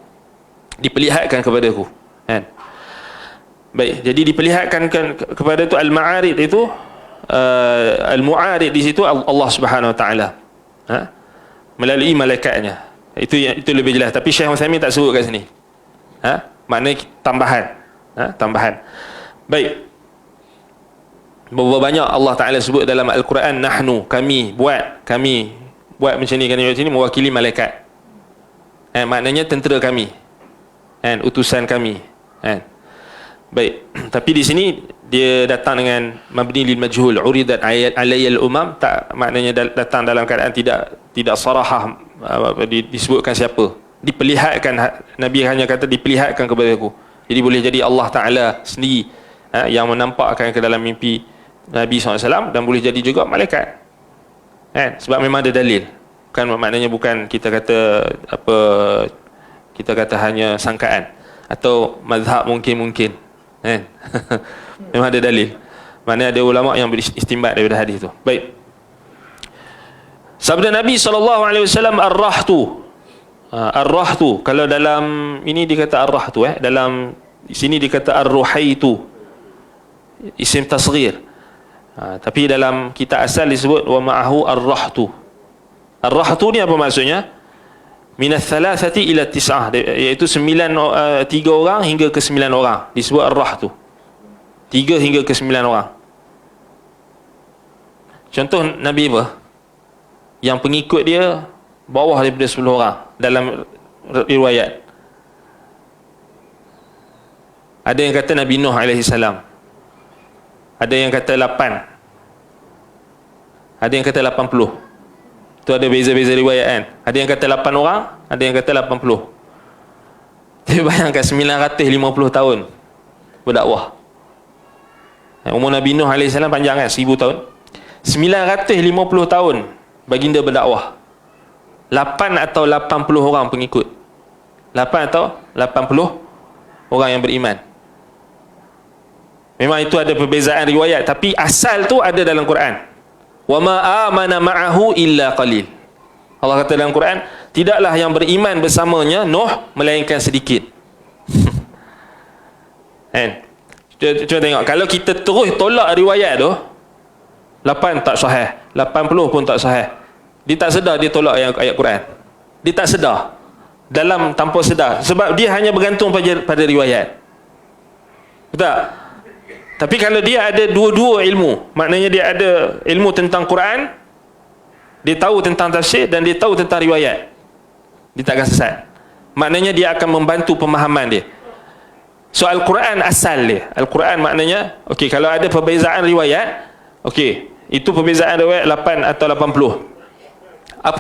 A: diperlihatkan kepadaku, kan? Baik, jadi diperlihatkan kepada itu al-ma'arid itu al-mu'arid di situ Allah Subhanahu wa taala, melalui malaikatnya. Itu lebih jelas, tapi Syekh Utsaimin tak sebut kat sini. Maknanya tambahan. Baik. Berapa banyak Allah Ta'ala sebut dalam Al-Quran, nahnu, kami buat macam ni, kami macam ni, mewakili malaikat. Maknanya tentera kami, utusan kami. Baik, tapi di sini dia datang dengan mabni lil majhul, uridat alayya al-umam, tak maknanya datang dalam keadaan tidak sarahah disebutkan siapa. Diperlihatkan, Nabi hanya kata diperlihatkan kepada aku. Jadi boleh jadi Allah Ta'ala sendiri yang menampakkan ke dalam mimpi Nabi SAW, dan boleh jadi juga malaikat, sebab memang ada dalil. Maknanya bukan kita kata hanya sangkaan atau mazhab mungkin, memang ada dalil. Maknanya ada ulama yang beristimbat daripada hadis itu. Baik, sabda Nabi SAW, ar-rahtu, Ar-rah tu, kalau dalam ini dikata ar-rah tu, dalam sini dikata ar-ruhaitu, isim tasghir. Tapi dalam kitab asal disebut wa ma'ahu ar-rahtu. Ar-rahtu ni apa maksudnya? Minas thalathati ila tis'ah, iaitu 3 orang hingga ke 9 orang disebut ar-rahtu. 3 hingga ke 9 orang. Contoh Nabi apa? Yang pengikut dia bawah daripada 10 orang dalam riwayat. Ada yang kata Nabi Nuh alaihi salam. Ada yang kata 8. Ada yang kata 80. Tu ada beza-beza riwayat kan. Ada yang kata 8 orang, ada yang kata 80. Tapi bayangkan 950 tahun berdakwah. Umur Nabi Nuh AS panjang kan, 1000 tahun. 950 tahun baginda berdakwah. 8 atau 80 orang pengikut. 8 atau 80 orang yang beriman. Memang itu ada perbezaan riwayat, tapi asal tu ada dalam Quran. Wa ma amana ma'ahu illa qalil. Allah kata dalam Quran, tidaklah yang beriman bersamanya Nuh melainkan sedikit. Kan? Cuba tengok, kalau kita terus tolak riwayat tu, 8 tak sahih, 80 pun tak sahih. Dia tak sedar dia tolak ayat Quran. Dia tak sedar. Dalam tanpa sedar, sebab dia hanya bergantung pada riwayat. Betul? Tapi kalau dia ada dua-dua ilmu, maknanya dia ada ilmu tentang Quran, dia tahu tentang tafsir, dan dia tahu tentang riwayat, dia takkan sesat. Maknanya dia akan membantu pemahaman dia. So Al-Quran asal dia, Al-Quran maknanya, okey, kalau ada perbezaan riwayat, okey, itu perbezaan riwayat 8 atau 80.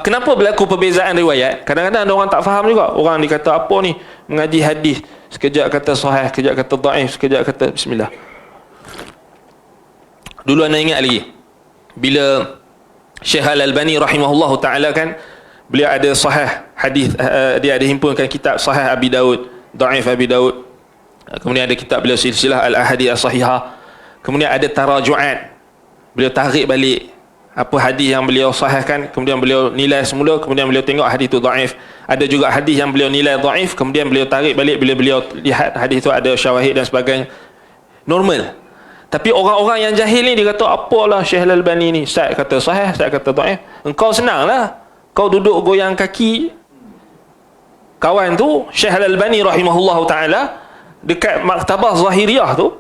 A: Kenapa berlaku perbezaan riwayat? Kadang-kadang ada orang tak faham juga. Orang dikata apa ni, mengaji hadis, sekejap kata sahih, sekejap kata dhaif, sekejap kata bismillah. Dulu anda ingat lagi bila Syekh Al-Albani rahimahullahu ta'ala kan, beliau ada sahih hadis, dia ada himpunkan kitab sahih Abi Daud, dhaif Abi Daud, kemudian ada kitab beliau silsilah Al-Ahadith As-Sahihah, kemudian ada taraju'at, beliau tarik balik apa hadis yang beliau sahihkan, kemudian beliau nilai semula, kemudian beliau tengok hadis itu dhaif. Ada juga hadis yang beliau nilai dhaif, kemudian beliau tarik balik bila beliau lihat hadis itu ada syawahid dan sebagainya. Normal. Tapi orang-orang yang jahil ni dia kata, apalah Syekh Al-Albani ni, Ustaz kata sahih, Ustaz kata dhaif. Engkau senanglah, kau duduk goyang kaki kawan tu Syekh Al-Albani rahimahullahu ta'ala dekat maktabah Zahiriyah tu,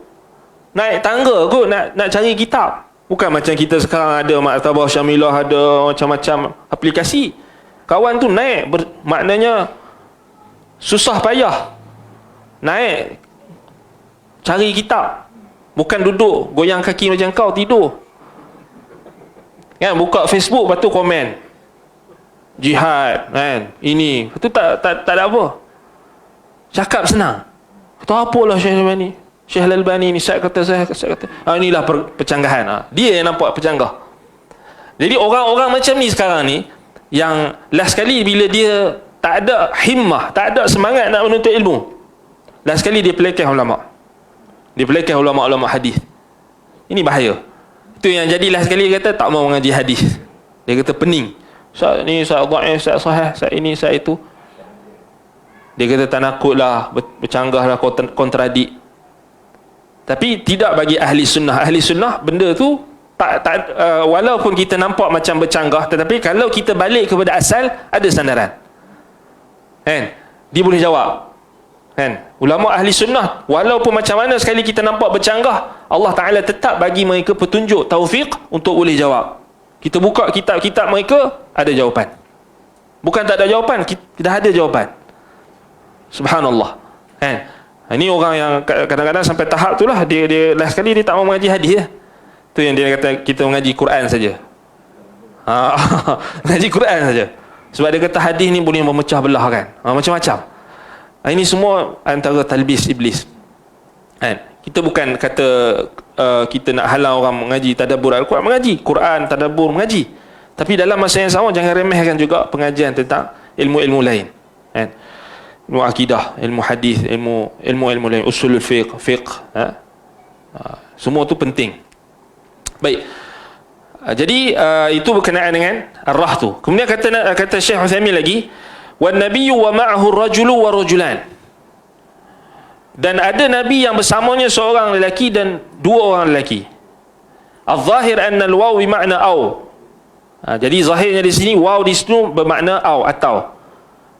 A: naik tangga kot nak cari kitab. Bukan macam kita sekarang ada maktabah Syamilah, ada macam-macam aplikasi. Kawan tu naik, maknanya susah payah naik cari kitab. Bukan duduk goyang kaki macam kau tidur kan, buka Facebook lepas tu komen jihad kan, ini itu tak ada apa, cakap senang. Kata apalah Syekh Al-Albani, Syekh Al-Albani ni saya kata inilah percanggahan. Dia yang nampak percanggah. Jadi orang-orang macam ni sekarang ni, yang last sekali bila dia tak ada himmah, tak ada semangat nak menuntut ilmu, last sekali dia pelekeh ulama', dia pelekeh ulama'-ulama' hadis. Ini bahaya. Itu yang jadi last sekali dia kata tak mau mengaji hadis. Dia kata pening, Ustaz ni, Ustaz dhaif, Ustaz sahih, Ustaz ini, Ustaz itu. Dia kata tak nakutlah, bercanggahlah, kontradik. Tapi tidak bagi ahli sunnah. Ahli sunnah benda tu walaupun kita nampak macam bercanggah, tetapi kalau kita balik kepada asal, ada sandaran kan, dia boleh jawab kan. Ulama ahli sunnah, walaupun macam mana sekali kita nampak bercanggah, Allah Ta'ala tetap bagi mereka petunjuk, taufik untuk boleh jawab. Kita buka kitab-kitab mereka, ada jawapan. Bukan tak ada jawapan, dah ada jawapan. Subhanallah kan. Ini orang yang kadang-kadang sampai tahap tu lah, dia last sekali dia tak mau mengaji hadis. Tu yang dia kata kita mengaji Quran saja. Mengaji Quran saja. Sebab dia kata hadis ni boleh memecah belah kan. Macam-macam. Ini semua antara talbis iblis kan. Kita bukan kata kita nak halang orang mengaji tadabbur Al-Quran, mengaji Quran, tadabbur, mengaji. Tapi dalam masa yang sama jangan remehkan juga pengajian tentang ilmu-ilmu lain kan. Ilmu akidah, ilmu hadis, ilmu lain, usulul fiqh, semua tu penting. Baik. Jadi itu berkenaan dengan ar-rah tu. Kemudian kata Syekh Utsaimin lagi, wan nabiyyu wa ma'ahu rajulu wa rajulan. Dan ada nabi yang bersamanya seorang lelaki dan dua orang lelaki. Al-zahir anna al-waw bermakna au. Jadi zahirnya di sini waw di situ bermakna au atau.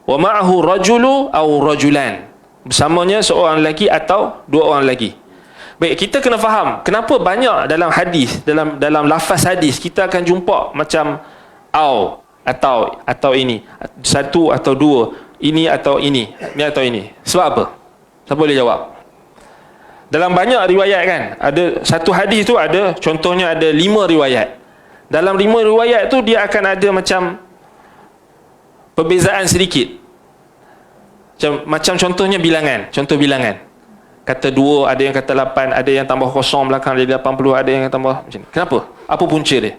A: Wa ma'ahu rajulu au rajulan. Bersamanya seorang lelaki atau dua orang lelaki. Baik, kita kena faham kenapa banyak dalam hadis, dalam lafaz hadis kita akan jumpa macam au atau ini, satu atau dua, ini atau ini atau ini. Sebab apa? Siapa boleh jawab? Dalam banyak riwayat kan, ada satu hadis tu ada, contohnya ada 5 riwayat. Dalam 5 riwayat tu dia akan ada macam perbezaan sedikit. Macam contohnya bilangan, contoh bilangan. Kata 2, ada yang kata 8, ada yang tambah kosong belakang jadi 80, ada yang tambah macam ni. Kenapa? Apa punca dia?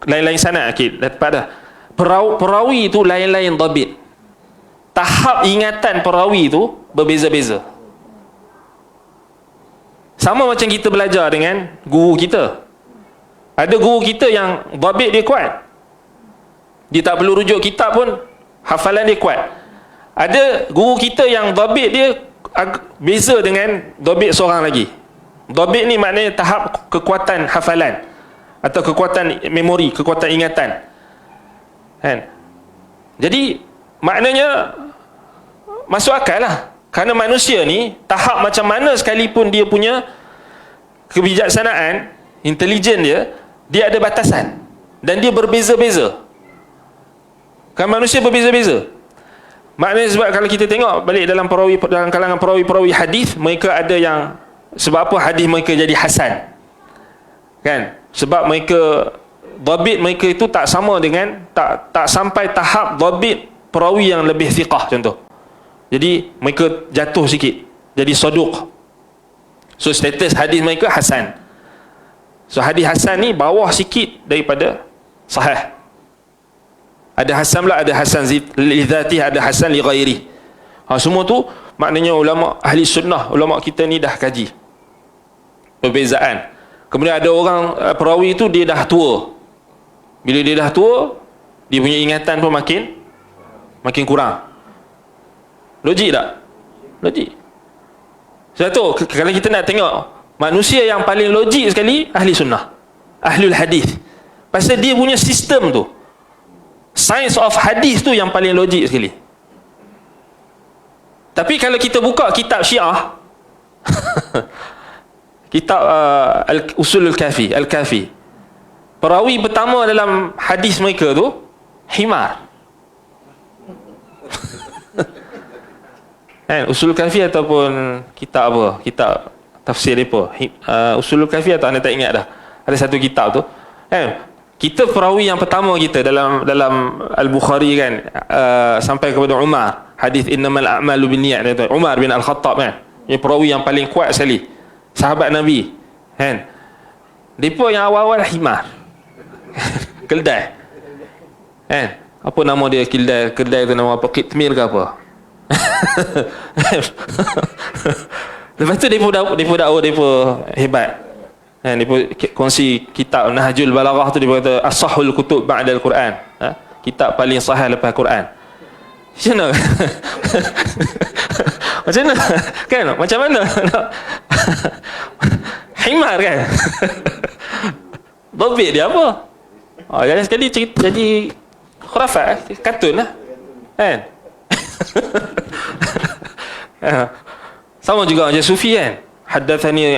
A: Lain-lain sanad. Okey, dapat dah. Perawi itu lain-lain dhabit. Tahap ingatan perawi itu berbeza-beza. Sama macam kita belajar dengan guru kita. Ada guru kita yang dhabit dia kuat. Dia tak perlu rujuk kitab pun hafalan dia kuat. Ada guru kita yang dhabit dia beza dengan dhabit seorang lagi. Dhabit ni maknanya tahap kekuatan hafalan atau kekuatan memori, kekuatan ingatan. Kan? Jadi maknanya masuk akal lah. Kerana manusia ni tahap macam mana sekalipun dia punya kebijaksanaan, intelijen dia ada batasan dan dia berbeza-beza. Kan manusia berbeza-beza. Maknanya sebab kalau kita tengok balik dalam kalangan perawi-perawi hadis, mereka ada yang sebab apa hadis mereka jadi hasan. Kan? Sebab mereka dhabit mereka itu tak sama dengan tak sampai tahap dhabit perawi yang lebih thiqah contoh. Jadi mereka jatuh sikit jadi saduq. So status hadis mereka hasan. So hadis hasan ni bawah sikit daripada sahih. Ada hasan pula, ada hasan li dzati, ada hasan li ghairi. Semua tu maknanya ulama ahli sunnah, ulama kita ni dah kaji perbezaan. Kemudian ada orang perawi tu dia dah tua. Bila dia dah tua, dia punya ingatan pun makin kurang. Logik tak? Logik. Sebab tu kalau kita nak tengok manusia yang paling logik sekali ahli sunnah, ahlul hadis. Pasal dia punya sistem tu, science of hadis tu yang paling logik sekali. Tapi kalau kita buka kitab Syiah kitab Usulul Kafi, Al-Kafi, perawi pertama dalam hadis mereka tu himar. Usulul Kafi ataupun kitab apa? Kitab tafsir apa? Usulul Kafi atau anda tak ingat dah? Ada satu kitab tu. Kita perawi yang pertama kita dalam Al-Bukhari kan, sampai kepada Umar, hadis innamal a'malu binniyat, Umar bin Al-Khattab kan. Ini perawi yang paling kuat sekali, sahabat Nabi kan. Depa yang awal-awal himar. Keldai. Kan? Apa nama dia keldai tu, nama apa? Kitmir ke apa? Lepas tu depa hebat. Depa kongsi kitab Nahjul Balaghah tu, depa kata as-sahhul kutub ba'da al-Quran. Kitab paling sahih lepas Quran. Macam mana? Macam mana? Kan? Macam mana? Himar kan? Dhabit dia apa? Jangan sekali jadi khurafat, kartun lah. Kan? Sama juga macam Sufi kan. Haddathani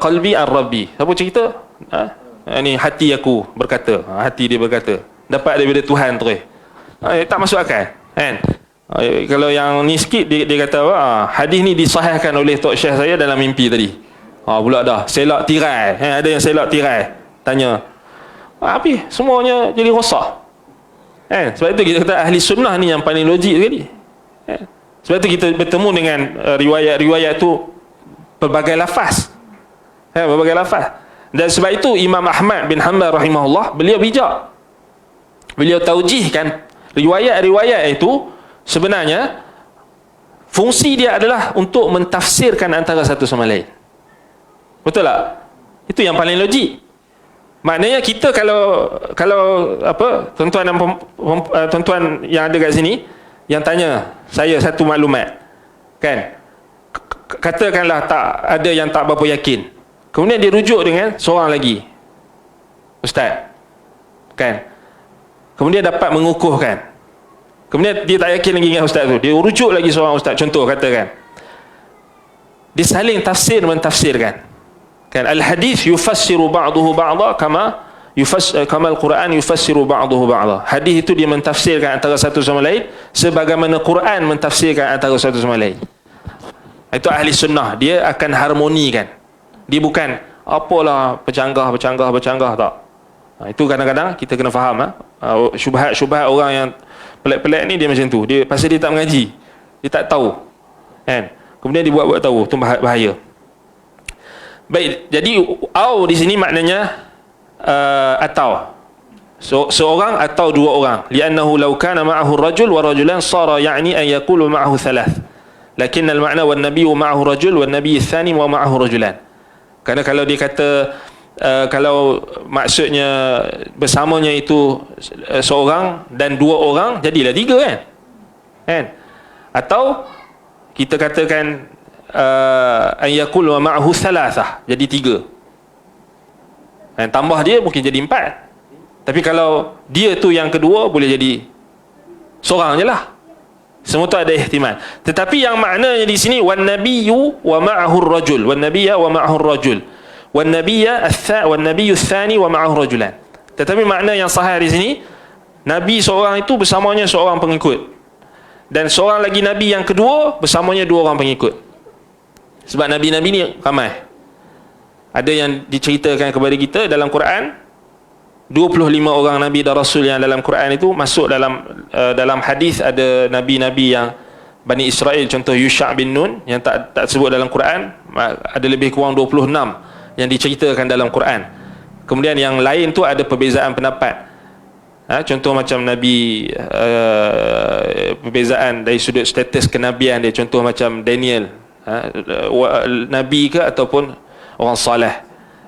A: qalbi ar-rabbi. Siapa cerita? Ini hati aku berkata. Hati dia berkata. Dapat daripada Tuhan terus. Tak masuk akal kan? Kalau yang ni sikit dia kata hadis ni disahihkan oleh Tok Syekh saya dalam mimpi tadi. Pula dah selak tirai. Ada yang selak tirai. Tanya. Habis semuanya jadi rosak. Sebab itu kita kata ahli sunnah ni yang paling logik sekali. Sebab itu kita bertemu dengan riwayat-riwayat tu berbagai lafaz. Berbagai lafaz. Dan sebab itu Imam Ahmad bin Hanbal rahimahullah, beliau bijak. Beliau taujihkan riwayat-riwayat itu sebenarnya fungsi dia adalah untuk mentafsirkan antara satu sama lain. Betul tak? Itu yang paling logik. Maknanya kita kalau apa, tuan-tuan dan tuan-tuan yang ada kat sini yang tanya saya satu maklumat, kan, katakanlah tak ada yang tak berapa yakin, kemudian dia rujuk dengan seorang lagi ustaz, kan, kemudian dapat mengukuhkan, kemudian dia tak yakin lagi dengan ustaz tu, dia rujuk lagi seorang ustaz, contoh katakan, dia saling tafsir mentafsirkan, kan, al-hadis yufassiru ba'duhu ba'dha kama al-Quran yufassiru ba'duhu ba'dha. Hadis itu dia mentafsirkan antara satu sama lain sebagaimana Quran mentafsirkan antara satu sama lain. Itu ahli sunnah, dia akan harmonikan. Dia bukan apalah bercanggah tak. Itu kadang-kadang kita kena faham, syubhat orang yang pelik-pelik ni dia macam tu. Dia pasal dia tak mengaji, dia tak tahu, kan. Kemudian dia buat tahu, tu bahaya. Baik, jadi au di sini maknanya atau seorang atau dua orang. Li'annahu law kana ma'ahu rajul wa rajulan sara ya'ni an yaqulu ma'ahu thalath. Lakin al-ma'na wan nabiyyu ma'ahu rajul wan nabiyyu tsani wa ma'ahu rajulan. Kerana kalau dia kata kalau maksudnya bersamanya itu seorang dan dua orang, jadilah tiga, kan? Atau kita katakan an yaqul wa ma'ahu thalathah, jadi tiga, dan tambah dia mungkin jadi empat. Tapi kalau dia tu yang kedua, boleh jadi seorang je lah. Semua tu ada ihtimal. Tetapi yang maknanya di sini wan nabiyyu wa ma'ahu rajul, wan nabiyya wa ma'ahu rajul, wan nabiyya wan nabiyyu tsani wa ma'ahu rajulan. Tetapi makna yang sahih di sini, nabi seorang itu bersamanya seorang pengikut, dan seorang lagi nabi yang kedua bersamanya dua orang pengikut. Sebab nabi-nabi ni ramai. Ada yang diceritakan kepada kita dalam Quran, 25 orang nabi dan rasul yang dalam Quran itu masuk dalam hadis. Ada nabi-nabi yang Bani Israel, contoh Yusha' bin Nun, yang tak sebut dalam Quran. Ada lebih kurang 26 yang diceritakan dalam Quran. Kemudian yang lain tu ada perbezaan pendapat. Contoh macam nabi, perbezaan dari sudut status kenabian dia. Contoh macam Daniel, nabi ke ataupun orang saleh,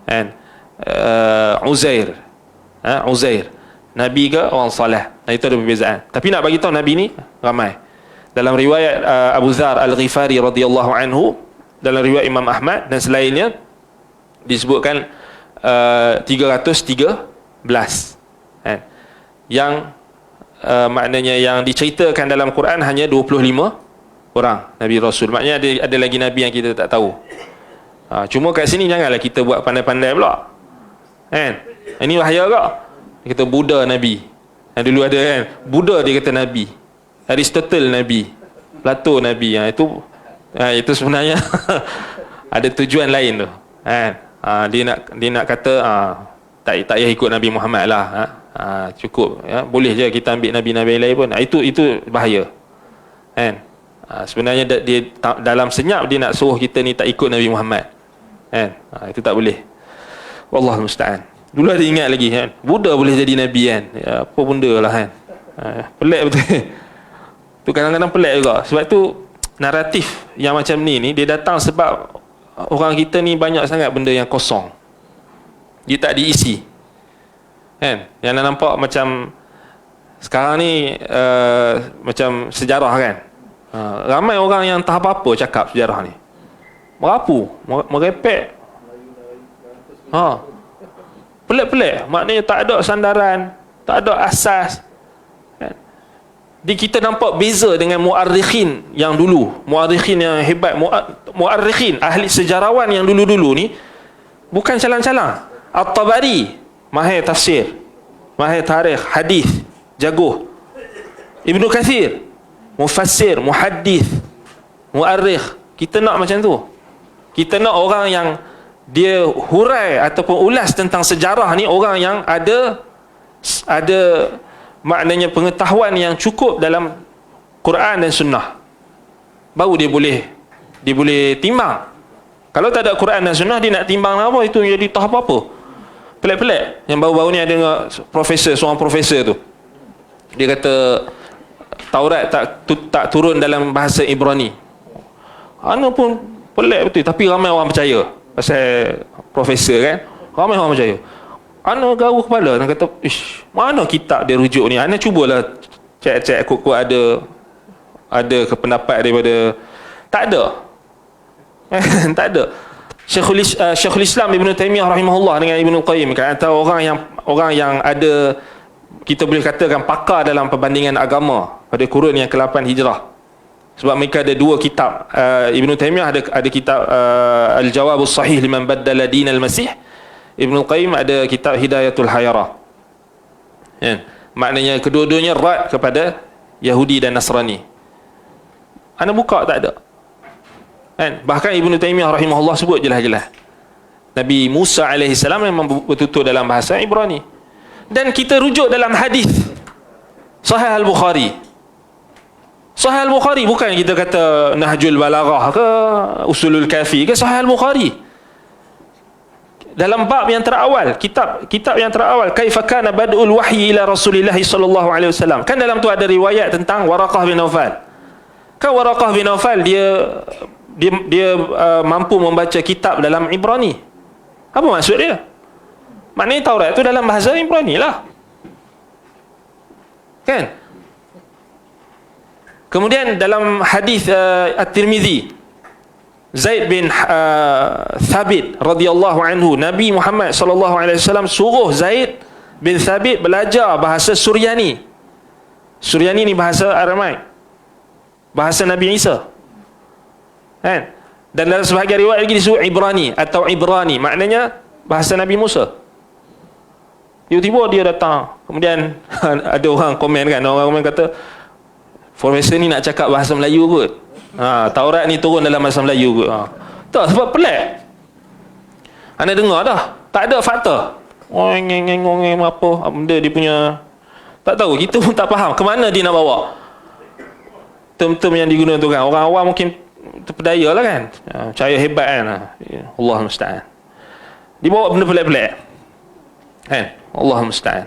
A: kan? Uzair, nabi ke orang saleh. Itu ada perbezaan. Tapi nak bagi tahu nabi ni ramai. Dalam riwayat Abu Dzar Al-Ghifari radhiyallahu anhu, dalam riwayat Imam Ahmad dan selainnya, disebutkan 313, kan? Yang maknanya yang diceritakan dalam Quran hanya 25 orang Nabi Rasul. Maknanya ada lagi Nabi yang kita tak tahu. Cuma kat sini janganlah kita buat pandai-pandai pula, kan? Ini bahaya tak? Kita Buddha Nabi. Dulu ada, kan, Buddha dia kata Nabi, Aristotle Nabi, Plato Nabi. Itu sebenarnya ada tujuan lain tu, kan? Dia nak kata tak payah ikut Nabi Muhammad lah, cukup, boleh je kita ambil Nabi-Nabi lain pun. Itu bahaya, kan? Sebenarnya dia dalam senyap dia nak suruh kita ni tak ikut Nabi Muhammad, kan? Itu tak boleh. Wallahu musta'an. Dulu ada ingat lagi, kan, Buddha boleh jadi Nabi, kan? Apa benda lah, kan? Pelik betul. Tu kadang-kadang pelik juga. Sebab tu naratif yang macam ni dia datang sebab orang kita ni banyak sangat benda yang kosong, dia tak diisi, kan? Yang nak nampak macam sekarang ni macam sejarah, kan? Ramai orang yang tak apa-apa cakap sejarah ni, merapu, merepek, pelik-pelik. Maknanya tak ada sandaran, tak ada asas, kan? Kita nampak beza dengan muarrikhin yang dulu, muarrikhin yang hebat, muarrikhin, ahli sejarawan yang dulu-dulu ni bukan calang-calang. At-Tabari mahir tafsir, mahir tarikh, hadis, jago. Ibnu Kathir mufassir, muhaddis, muarrikh. Kita nak macam tu. Kita nak orang yang dia hurai ataupun ulas tentang sejarah ni, orang yang ada maknanya pengetahuan yang cukup dalam Quran dan Sunnah, baru dia boleh timbang. Kalau tak ada Quran dan Sunnah, dia nak timbang apa, itu jadi tak apa-apa. Pelik-pelik. Yang baru-baru ni ada seorang profesor tu, dia kata Taurat tak turun dalam bahasa Ibrani. Ana pun pelik betul, tapi ramai orang percaya pasal profesor, kan? Ramai orang percaya. ana garu kepala, ana kata, ish, mana kitab dia rujuk ni? Ana cubalah cek kuat ada ke pendapat daripada, tak ada. Tak ada. Syekhul Islam Ibn Taymiyah rahimahullah dengan Ibn Qayyim kata orang yang ada, kita boleh katakan pakar dalam perbandingan agama pada kurun yang ke-8 Hijrah. Sebab mereka ada dua kitab. Ibn Taymiyah ada kitab Al-Jawabus Sahih liman baddala din al-Masih. Ibn Qayyim ada kitab Hidayatul Hayara. Maknanya kedua-duanya rad kepada Yahudi dan Nasrani. Anda buka tak ada. Bahkan Ibn Taymiyah rahimahullah sebut jelas-jelas Nabi Musa AS memang bertutur dalam bahasa Ibrani. Dan kita rujuk dalam hadis Sahih Al-Bukhari. Sahih Al-Bukhari, bukan kita kata Nahjul Balaghah ke Usulul Kafi ke, Sahih Al-Bukhari. Dalam bab yang terawal, kitab yang terawal, Kaifa kana bad'ul wahyi ila Rasulillah sallallahu alaihi wasallam. Kan dalam tu ada riwayat tentang Waraqah bin Naufal. Kan Waraqah bin Naufal dia mampu membaca kitab dalam Ibrani. Apa maksud dia? Maknanya Taurat tu dalam bahasa Ibrani lah. Kan? Kemudian dalam hadis At-Tirmizi, Zaid bin Thabit radhiyallahu anhu, Nabi Muhammad sallallahu alaihi wasallam suruh Zaid bin Thabit belajar bahasa Suryani. Suryani ni bahasa Aramaik, bahasa Nabi Isa. Kan? Dan dalam sebahagian riwayat lagi disebut Ibrani atau Ibrani, maknanya bahasa Nabi Musa. Tiba-tiba dia datang, kemudian ada orang komen kan, orang komen kata, Profesor ni nak cakap bahasa Melayu kot. Taurat ni turun dalam bahasa Melayu kot. Tak, sebab pelik. Anda dengar dah, tak ada fakta. Ngeng apa benda dia punya, tak tahu, kita pun tak faham ke mana dia nak bawa term-term yang digunakan tu kan. Orang awam mungkin terpedaya lah kan, percaya hebat kan. Allah musta'an. Dia bawa benda pelik-pelik kan. Allah musta'an.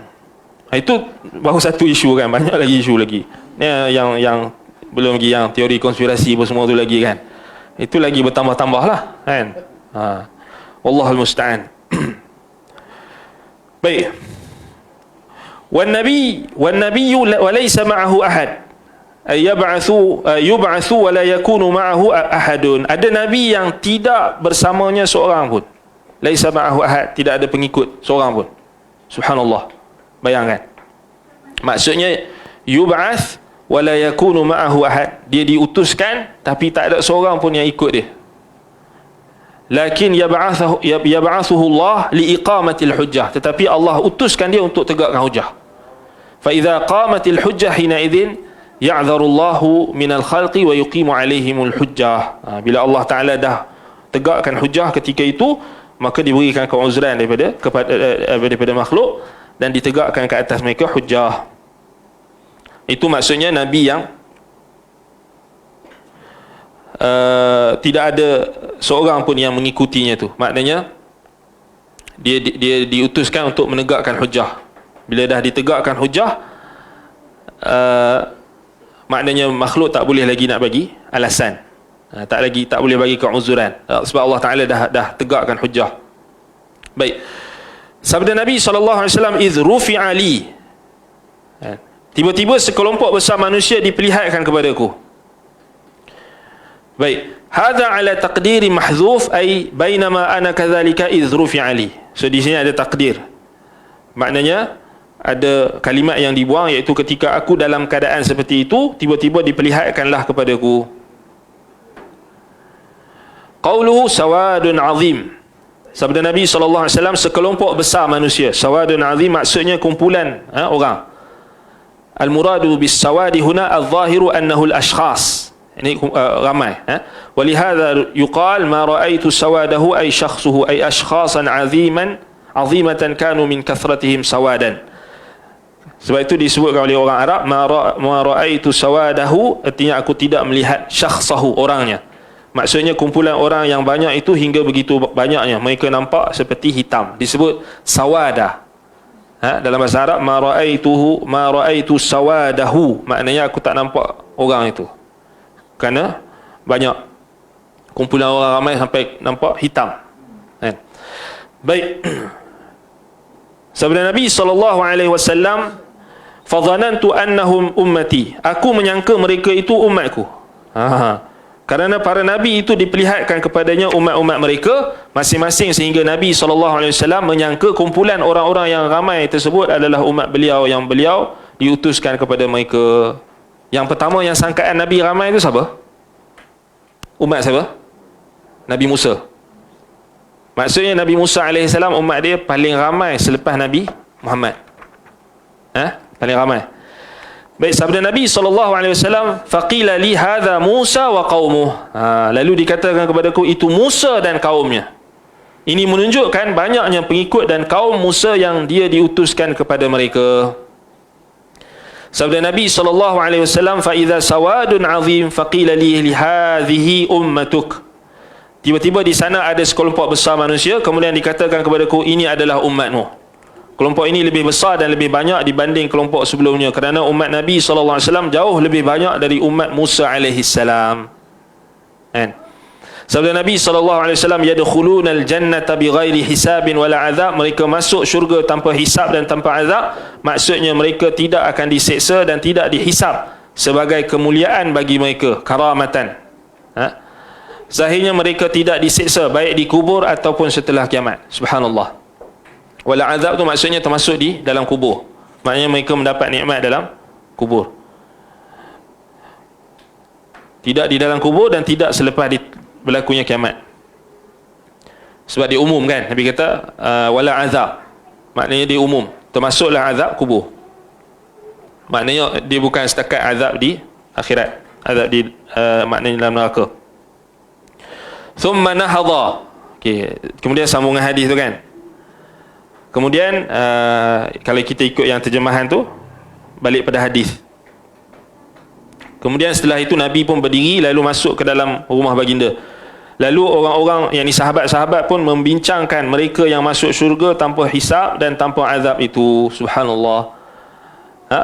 A: Itu baru satu isu kan, banyak lagi isu lagi. Yang belum lagi yang teori konspirasi pun semua tu lagi kan. Itu lagi bertambah-tambah lah kan. Wallahul musta'an. Baik. Wan nabiyyu wa laysa ma'ahu ahad. Yub'atsu wa la yakunu ma'ahu ahadun. Ada nabi yang tidak bersamanya seorang pun. Laysa ma'ahu ahad, tidak ada pengikut seorang pun. Subhanallah. Bayangkan. Maksudnya yub'ats wa la yakunu ma'ahu ahad. Dia diutuskan tapi tak ada seorang pun yang ikut dia. Lakin yab'atsuhu Allah liiqamatil hujjah. Tetapi Allah utuskan dia untuk tegakkan hujjah. Fa idza qamatil hujjah hina idzin ya'dharu Allahu minal khalqi wa yuqimu alaihimul hujjah. Bila Allah Taala dah tegakkan hujjah ketika itu, maka diberikan keuzran daripada makhluk dan ditegakkan ke atas mereka hujjah. Itu maksudnya Nabi yang tidak ada seorang pun yang mengikutinya tu. Maknanya dia diutuskan untuk menegakkan hujjah. Bila dah ditegakkan hujjah, maknanya makhluk tak boleh lagi nak bagi alasan. Tak boleh bagi keuzuran. Sebab Allah Taala dah tegakkan hujjah. Baik. Sabda Nabi SAW, "Idz rufi'a li." Tiba-tiba sekelompok besar manusia diperlihatkan kepadaku. Baik. Hadza ala taqdiri mahdzuf, ay bainama ana kadzalika idz rufi'a li. So di sini ada takdir. Maknanya ada kalimat yang dibuang, iaitu ketika aku dalam keadaan seperti itu, tiba-tiba diperlihatkanlah kepadaku. Qauluhu sawadun azim. Sabda Nabi SAW, sekelompok besar manusia. Sawadun azim maksudnya kumpulan orang. Al-muradu bis-sawadi huna al-zahiru annahu al-ashkhas. Ini ramai. Walihadha yuqal ma ra'aitu sawadahu ay syakhsuhu ay ashkhasan azimatan kanu min kathratihim sawadan. Sebab itu disebutkan oleh orang Arab ma ra'aitu sawadahu, artinya aku tidak melihat syakhsahu, orangnya. Maksudnya kumpulan orang yang banyak itu hingga begitu banyaknya, mereka nampak seperti hitam. Disebut sawada. Dalam bahasa Arab ma ra'aitu sawadahu, maknanya aku tak nampak orang itu. Kerana banyak kumpulan orang ramai sampai nampak hitam. Baik. Sabda Nabi SAW, fadhanantu annahum ummati, aku menyangka mereka itu umatku. Kerana para Nabi itu diperlihatkan kepadanya umat-umat mereka masing-masing, sehingga Nabi SAW menyangka kumpulan orang-orang yang ramai tersebut adalah umat beliau yang beliau diutuskan kepada mereka. Yang pertama yang sangkaan Nabi ramai itu siapa? Umat siapa? Nabi Musa. Maksudnya Nabi Musa AS umat dia paling ramai selepas Nabi Muhammad. Paling ramai. Baik, sabda Nabi SAW, faqila li hadha Musa wa qaumuh. Lalu dikatakan kepadaku, itu Musa dan kaumnya. Ini menunjukkan banyaknya pengikut dan kaum Musa yang dia diutuskan kepada mereka. Sabda Nabi SAW, fa idza sawadun azim faqila li hadhihi ummatuk. Tiba-tiba di sana ada sekelompok besar manusia, kemudian dikatakan kepadaku, ini adalah umatmu. Kelompok ini lebih besar dan lebih banyak dibanding kelompok sebelumnya, kerana umat Nabi SAW jauh lebih banyak dari umat Musa AS. Sabda Nabi SAW, yadkhulunal jannata bighairi hisabin wala azab, mereka masuk syurga tanpa hisab dan tanpa azab. Maksudnya mereka tidak akan diseksa dan tidak dihisab, sebagai kemuliaan bagi mereka, karamatan. Zahirnya mereka tidak diseksa baik di kubur ataupun setelah kiamat. Subhanallah. Wala azab tu maksudnya termasuk di dalam kubur. Maknanya mereka mendapat nikmat dalam kubur. Tidak di dalam kubur dan tidak selepas berlakunya kiamat. Sebab dia umum kan. Nabi kata wala azab. Maknanya dia umum. Termasuklah azab kubur. Maknanya dia bukan setakat azab di akhirat. Azab di maknanya dalam neraka. Thumma nahadha. Okay. Kemudian sambungan hadis tu kan. Kemudian kalau kita ikut yang terjemahan tu, balik pada hadis. Kemudian setelah itu Nabi pun berdiri lalu masuk ke dalam rumah baginda. Lalu orang-orang yang ni sahabat-sahabat pun membincangkan mereka yang masuk syurga tanpa hisab dan tanpa azab itu. Subhanallah.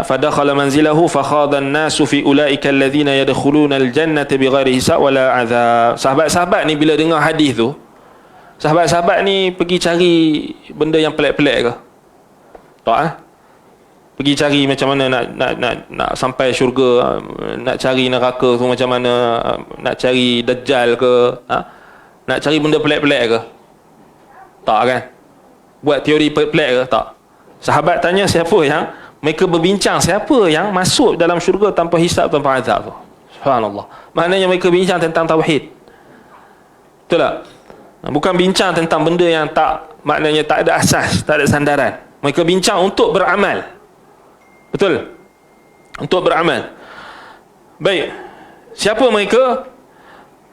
A: Fadakhala manzilahu fakhadha an-nasu fi ulaika alladhina yadkhuluna al-jannata bighairi hisab wala azab. Sahabat-sahabat ni bila dengar hadis tu, sahabat-sahabat ni pergi cari benda yang pelik-pelik ke? Tak pergi cari macam mana nak sampai syurga, nak cari neraka tu macam mana, nak cari dajjal ke, nak cari benda pelik-pelik ke? Tak kan? Buat teori pelik-pelik ke? Tak. Sahabat tanya siapa yang mereka berbincang, siapa yang masuk dalam syurga tanpa hisab, tanpa azab tu. Subhanallah. Maknanya mereka bincang tentang tauhid. Betul tak? Bukan bincang tentang benda yang tak, maknanya tak ada asas, tak ada sandaran. Mereka bincang untuk beramal. Betul? Untuk beramal. Baik. Siapa mereka?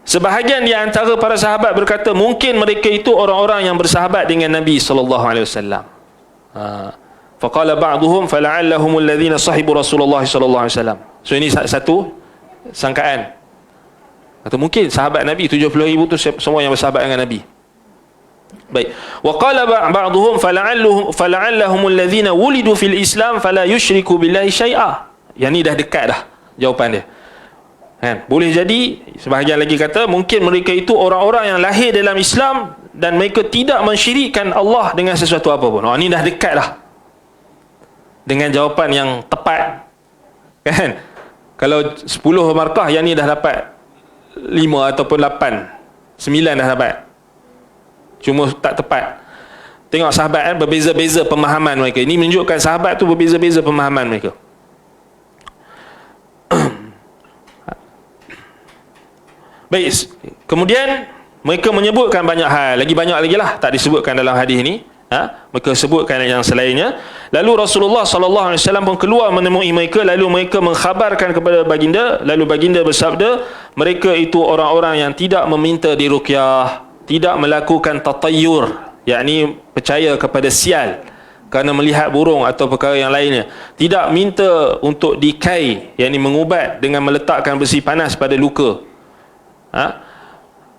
A: Sebahagian di antara para sahabat berkata, mungkin mereka itu orang-orang yang bersahabat dengan Nabi SAW. Faqala ba'duhum fala'allahum alladhina sahibu Rasulullah SAW. So ini satu sangkaan. Atau mungkin sahabat Nabi 70,000 tu semua yang bersahabat dengan Nabi. Baik. Wa qala ba'dhum fala'allahum alladhina wulidu fil Islam fala yushriku billahi syai'a. Yang ni dah dekat dah jawapan dia. Kan? Boleh jadi sebahagian lagi kata mungkin mereka itu orang-orang yang lahir dalam Islam dan mereka tidak mensyirikkan Allah dengan sesuatu apa pun. Ni dah dekat dah dengan jawapan yang tepat. Kan? Kalau 10 markah, yang ni dah dapat 5 ataupun 8, 9 dah dapat. Cuma tak tepat. Tengok sahabat kan, berbeza-beza pemahaman mereka. Ini menunjukkan sahabat tu berbeza-beza pemahaman mereka. Baik, kemudian mereka menyebutkan banyak hal, lagi banyak lagi lah tak disebutkan dalam hadis ini. Mereka sebutkan yang selainnya. Lalu Rasulullah SAW pun keluar menemui mereka, lalu mereka mengkhabarkan kepada baginda. Lalu baginda bersabda, mereka itu orang-orang yang tidak meminta diruqyah, tidak melakukan tatayyur, yakni percaya kepada sial kerana melihat burung atau perkara yang lainnya, tidak minta untuk dikai, yakni mengubat dengan meletakkan besi panas pada luka.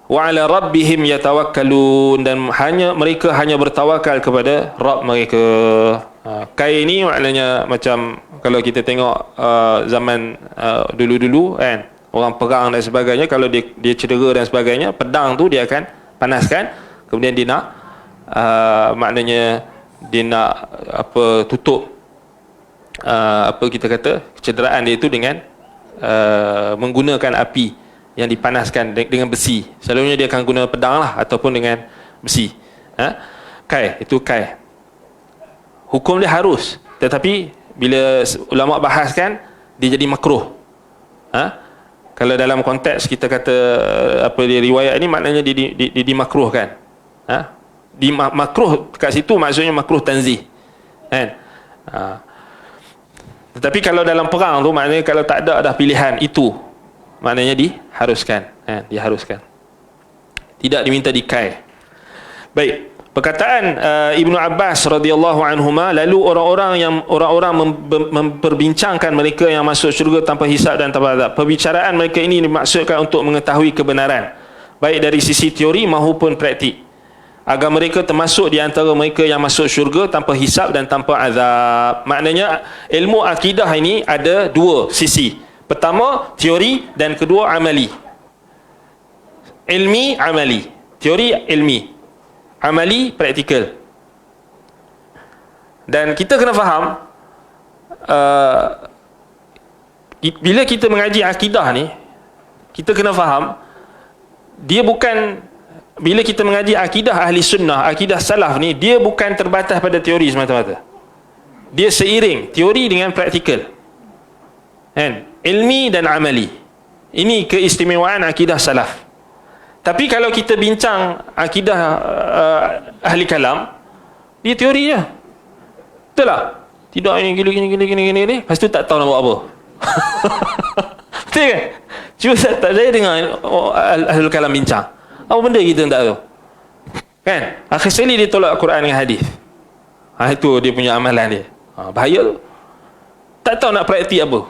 A: Wa ala rabbihim yatawakkalun, dan mereka hanya bertawakal kepada Rabb mereka. Kai ni maknanya macam kalau kita tengok zaman dulu-dulu kan, orang perang dan sebagainya, kalau dia cedera dan sebagainya, pedang tu dia akan panaskan, kemudian dia nak maknanya dia nak tutup kita kata kecederaan dia itu dengan menggunakan api yang dipanaskan dengan besi. Selalunya dia akan guna pedang lah ataupun dengan besi. Kai, itu kai. Hukum dia harus, tetapi bila ulama bahaskan dia jadi makruh. Kalau dalam konteks kita kata dia riwayat ni, maknanya dia dimakruhkan. Makruh kat situ maksudnya makruh tanzih, kan? Tetapi kalau dalam perang tu, maknanya kalau tak ada dah pilihan itu, maknanya diharuskan, diharuskan. Tidak diminta dikai. Baik, perkataan Ibnu Abbas radhiyallahu anhuma, lalu orang-orang memperbincangkan mereka yang masuk syurga tanpa hisab dan tanpa azab. Perbicaraan mereka ini dimaksudkan untuk mengetahui kebenaran, baik dari sisi teori maupun praktik, agar mereka termasuk di antara mereka yang masuk syurga tanpa hisab dan tanpa azab. Maknanya ilmu akidah ini ada dua sisi. Pertama teori dan kedua amali. Ilmi, amali. Teori, ilmi. Amali, praktikal. Dan kita kena faham, bila kita mengaji akidah ni, kita kena faham, dia bukan, bila kita mengaji akidah ahli sunnah, akidah salaf ni, dia bukan terbatas pada teori semata-mata. Dia seiring teori dengan praktikal, kan? Ilmi dan amali. Ini keistimewaan akidah salaf. Tapi kalau kita bincang akidah ahli kalam, dia teori je. Betul tak? Tidak, ini gini. Lepas tu tak tahu nak buat apa. Betul kan? Cuba saya dengar ahli kalam bincang, apa benda kita tak tahu, kan? Akhir sekali dia tolak Quran dengan hadis. Itu dia punya amalan dia. Bahaya tu. Tak tahu nak praktik apa,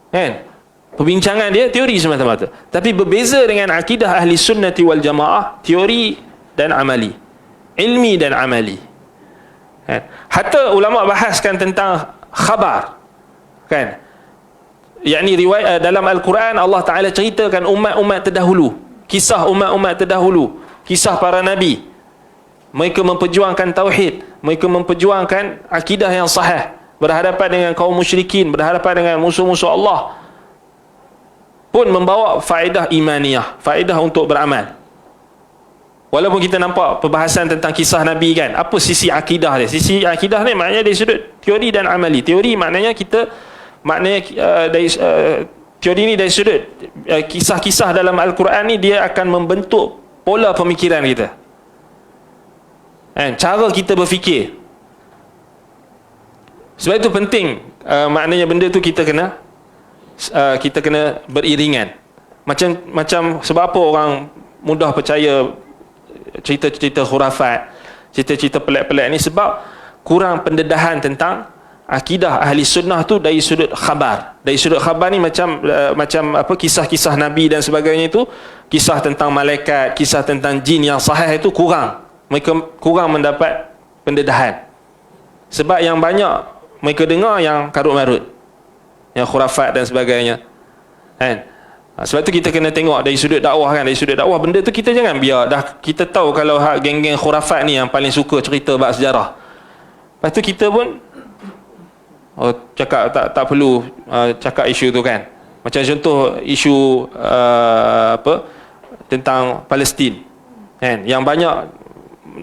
A: kan? Perbincangan dia teori semata-mata. Tapi berbeza dengan akidah ahli sunnati wal jamaah, teori dan amali, ilmi dan amali, kan? Hatta ulama bahaskan tentang khabar, kan? Yakni riwayat dalam Al-Quran, Allah Ta'ala ceritakan umat-umat terdahulu, kisah umat-umat terdahulu, kisah para nabi. Mereka memperjuangkan tauhid, mereka memperjuangkan akidah yang sahih, berhadapan dengan kaum musyrikin, berhadapan dengan musuh-musuh Allah, pun membawa faedah imaniyah, faedah untuk beramal. Walaupun kita nampak perbahasan tentang kisah Nabi, kan, apa sisi akidah dia? Sisi akidah ni maknanya dari sudut teori dan amali. Teori maknanya kita, teori ni dari sudut kisah-kisah dalam Al-Quran ni, dia akan membentuk pola pemikiran kita, kan? Cara kita berfikir. Sebab itu penting, maknanya benda tu kita kena beriringan. Macam sebab apa orang mudah percaya cerita-cerita khurafat, cerita-cerita pelik-pelik ni? Sebab kurang pendedahan tentang akidah ahli sunnah tu dari sudut khabar. Dari sudut khabar ni macam kisah-kisah Nabi dan sebagainya itu, kisah tentang malaikat, kisah tentang jin yang sahih itu kurang. Mereka kurang mendapat pendedahan. Sebab yang banyak mereka dengar yang karut-marut, yang khurafat dan sebagainya, kan? Sebab tu kita kena tengok dari sudut dakwah, kan? Dari sudut dakwah, benda tu kita jangan biar dah kita tahu kalau geng-geng khurafat ni yang paling suka cerita bab sejarah. Lepas tu kita pun cakap tak perlu cakap isu tu, kan? Macam contoh isu tentang Palestin, kan? Yang banyak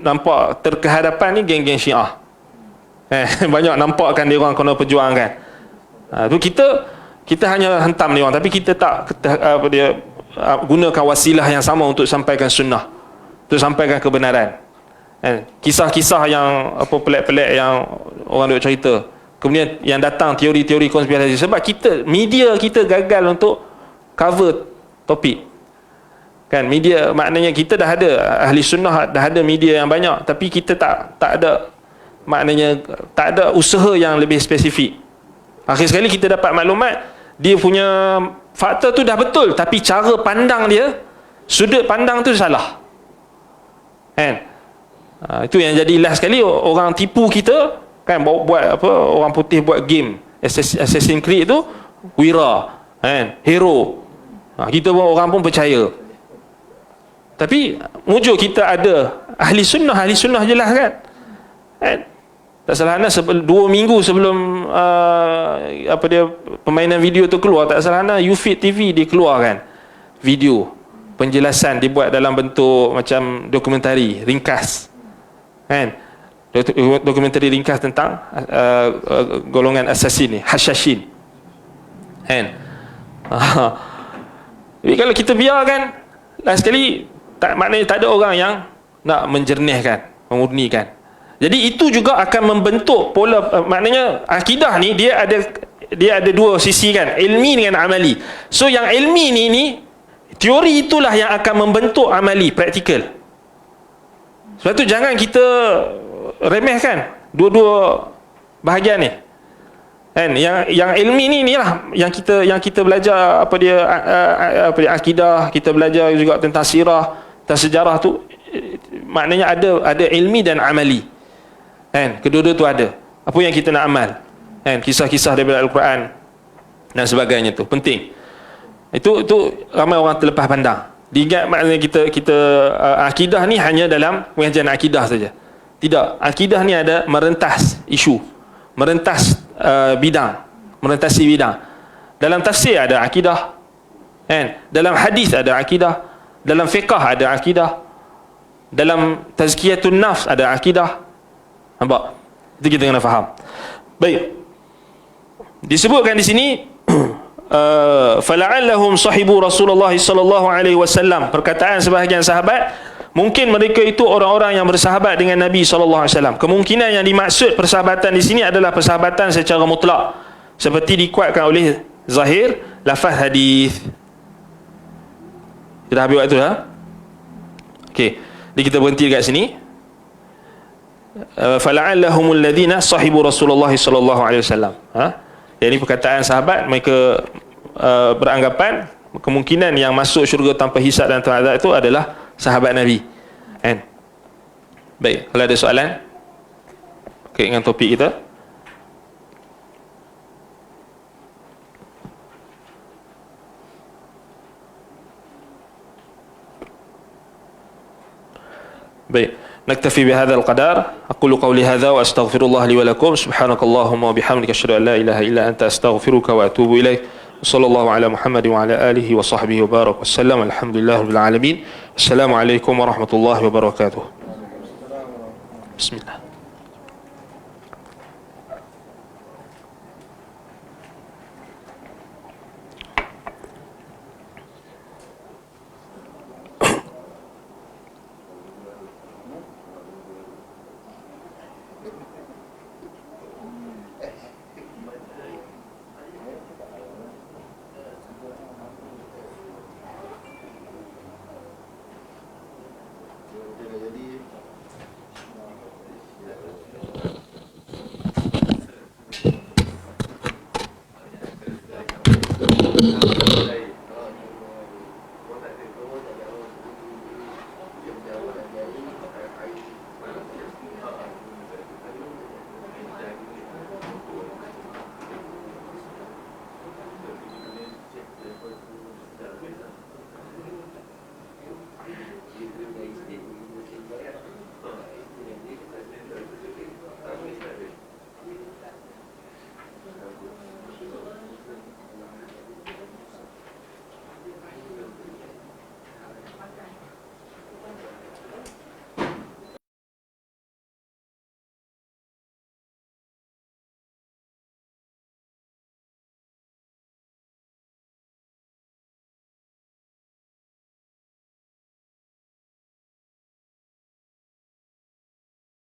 A: nampak terkehadapan ni geng-geng Syiah, banyak nampakkan dia orang kena perjuangkan. Tu kita hanya hentam dia orang, tapi kita tak gunakan wasilah yang sama untuk sampaikan sunnah, untuk sampaikan kebenaran, kan? Kisah-kisah yang pelik-pelik yang orang duk cerita, kemudian yang datang teori-teori konspirasi, sebab media kita gagal untuk cover topik, kan? Media, maknanya kita dah ada ahli sunnah, dah ada media yang banyak, tapi kita tak ada, maknanya tak ada usaha yang lebih spesifik. Akhir sekali kita dapat maklumat, dia punya fakta tu dah betul, tapi cara pandang dia, sudut pandang tu salah, kan? Itu yang jadi last sekali orang tipu kita, kan? Buat orang putih buat game Assassin's Creed tu Wira, kan? Hero. Kita pun, orang pun percaya. Tapi wujud kita ada ahli sunnah jelas, kan? Kan? Tak salah Ana 2 minggu sebelum permainan video tu keluar, tak salah Ana Ufit TV dia keluarkan video penjelasan, dibuat dalam bentuk macam dokumentari ringkas, kan? Dokumentari ringkas tentang golongan assassin ni, Hashashin, kan? Jadi kalau kita biarkan, last sekali maknanya tak ada orang yang nak menjernihkan, memurnikan. Jadi itu juga akan membentuk pola, maknanya akidah ni dia ada dua sisi, kan, ilmi dengan amali. So yang ilmi ni teori itulah yang akan membentuk amali, praktikal. Sebab tu jangan kita remehkan dua-dua bahagian ni, kan? Yang ilmi ni lah yang kita belajar akidah, kita belajar juga tentang sirah, tentang sejarah tu, maknanya ada ilmi dan amali, kan? Kedua-dua tu ada. Apa yang kita nak amal, kan? Kisah-kisah daripada Al-Quran dan sebagainya tu penting. Itu ramai orang terlepas pandang. Diingat maknanya kita akidah ni hanya dalam pengajian akidah saja. Tidak, akidah ni ada merentas isu, merentas bidang, merentasi bidang. Dalam tafsir ada akidah, kan? Dalam hadis ada akidah, dalam fiqh ada akidah, dalam tazkiyatun nafs ada akidah. Nampak? Itu kita kena faham. Baik. Disebutkan di sini fala'allahum sahibu Rasulullah sallallahu alaihi wasallam. Perkataan sebahagian sahabat, mungkin mereka itu orang-orang yang bersahabat dengan Nabi sallallahu alaihi wasallam. Kemungkinan yang dimaksud persahabatan di sini adalah persahabatan secara mutlak, seperti dikuatkan oleh zahir lafaz hadis. Kita habis waktu dah. Okey. Jadi kita berhenti dekat sini. Fala'allahumul ladzina sahibu Rasulullah sallallahu alaihi wasallam. Jadi perkataan sahabat, mereka beranggapan kemungkinan yang masuk syurga tanpa hisab dan tanpa azab itu adalah sahabat Nabi, kan? Baik, kalau ada soalan berkait dengan topik kita. Baik, نكتفي بهذا القدر. أقول قولي هذا وأستغفر الله لي ولكم. سبحانك اللهم وبحمدك أشهد أن لا إله إلا أنت أستغفرك وأتوب إليك. وصلى الله على محمد وعلى آله وصحبه وبارك وسلم. الحمد لله رب العالمين. السلام عليكم ورحمة الله وبركاته. بسم الله.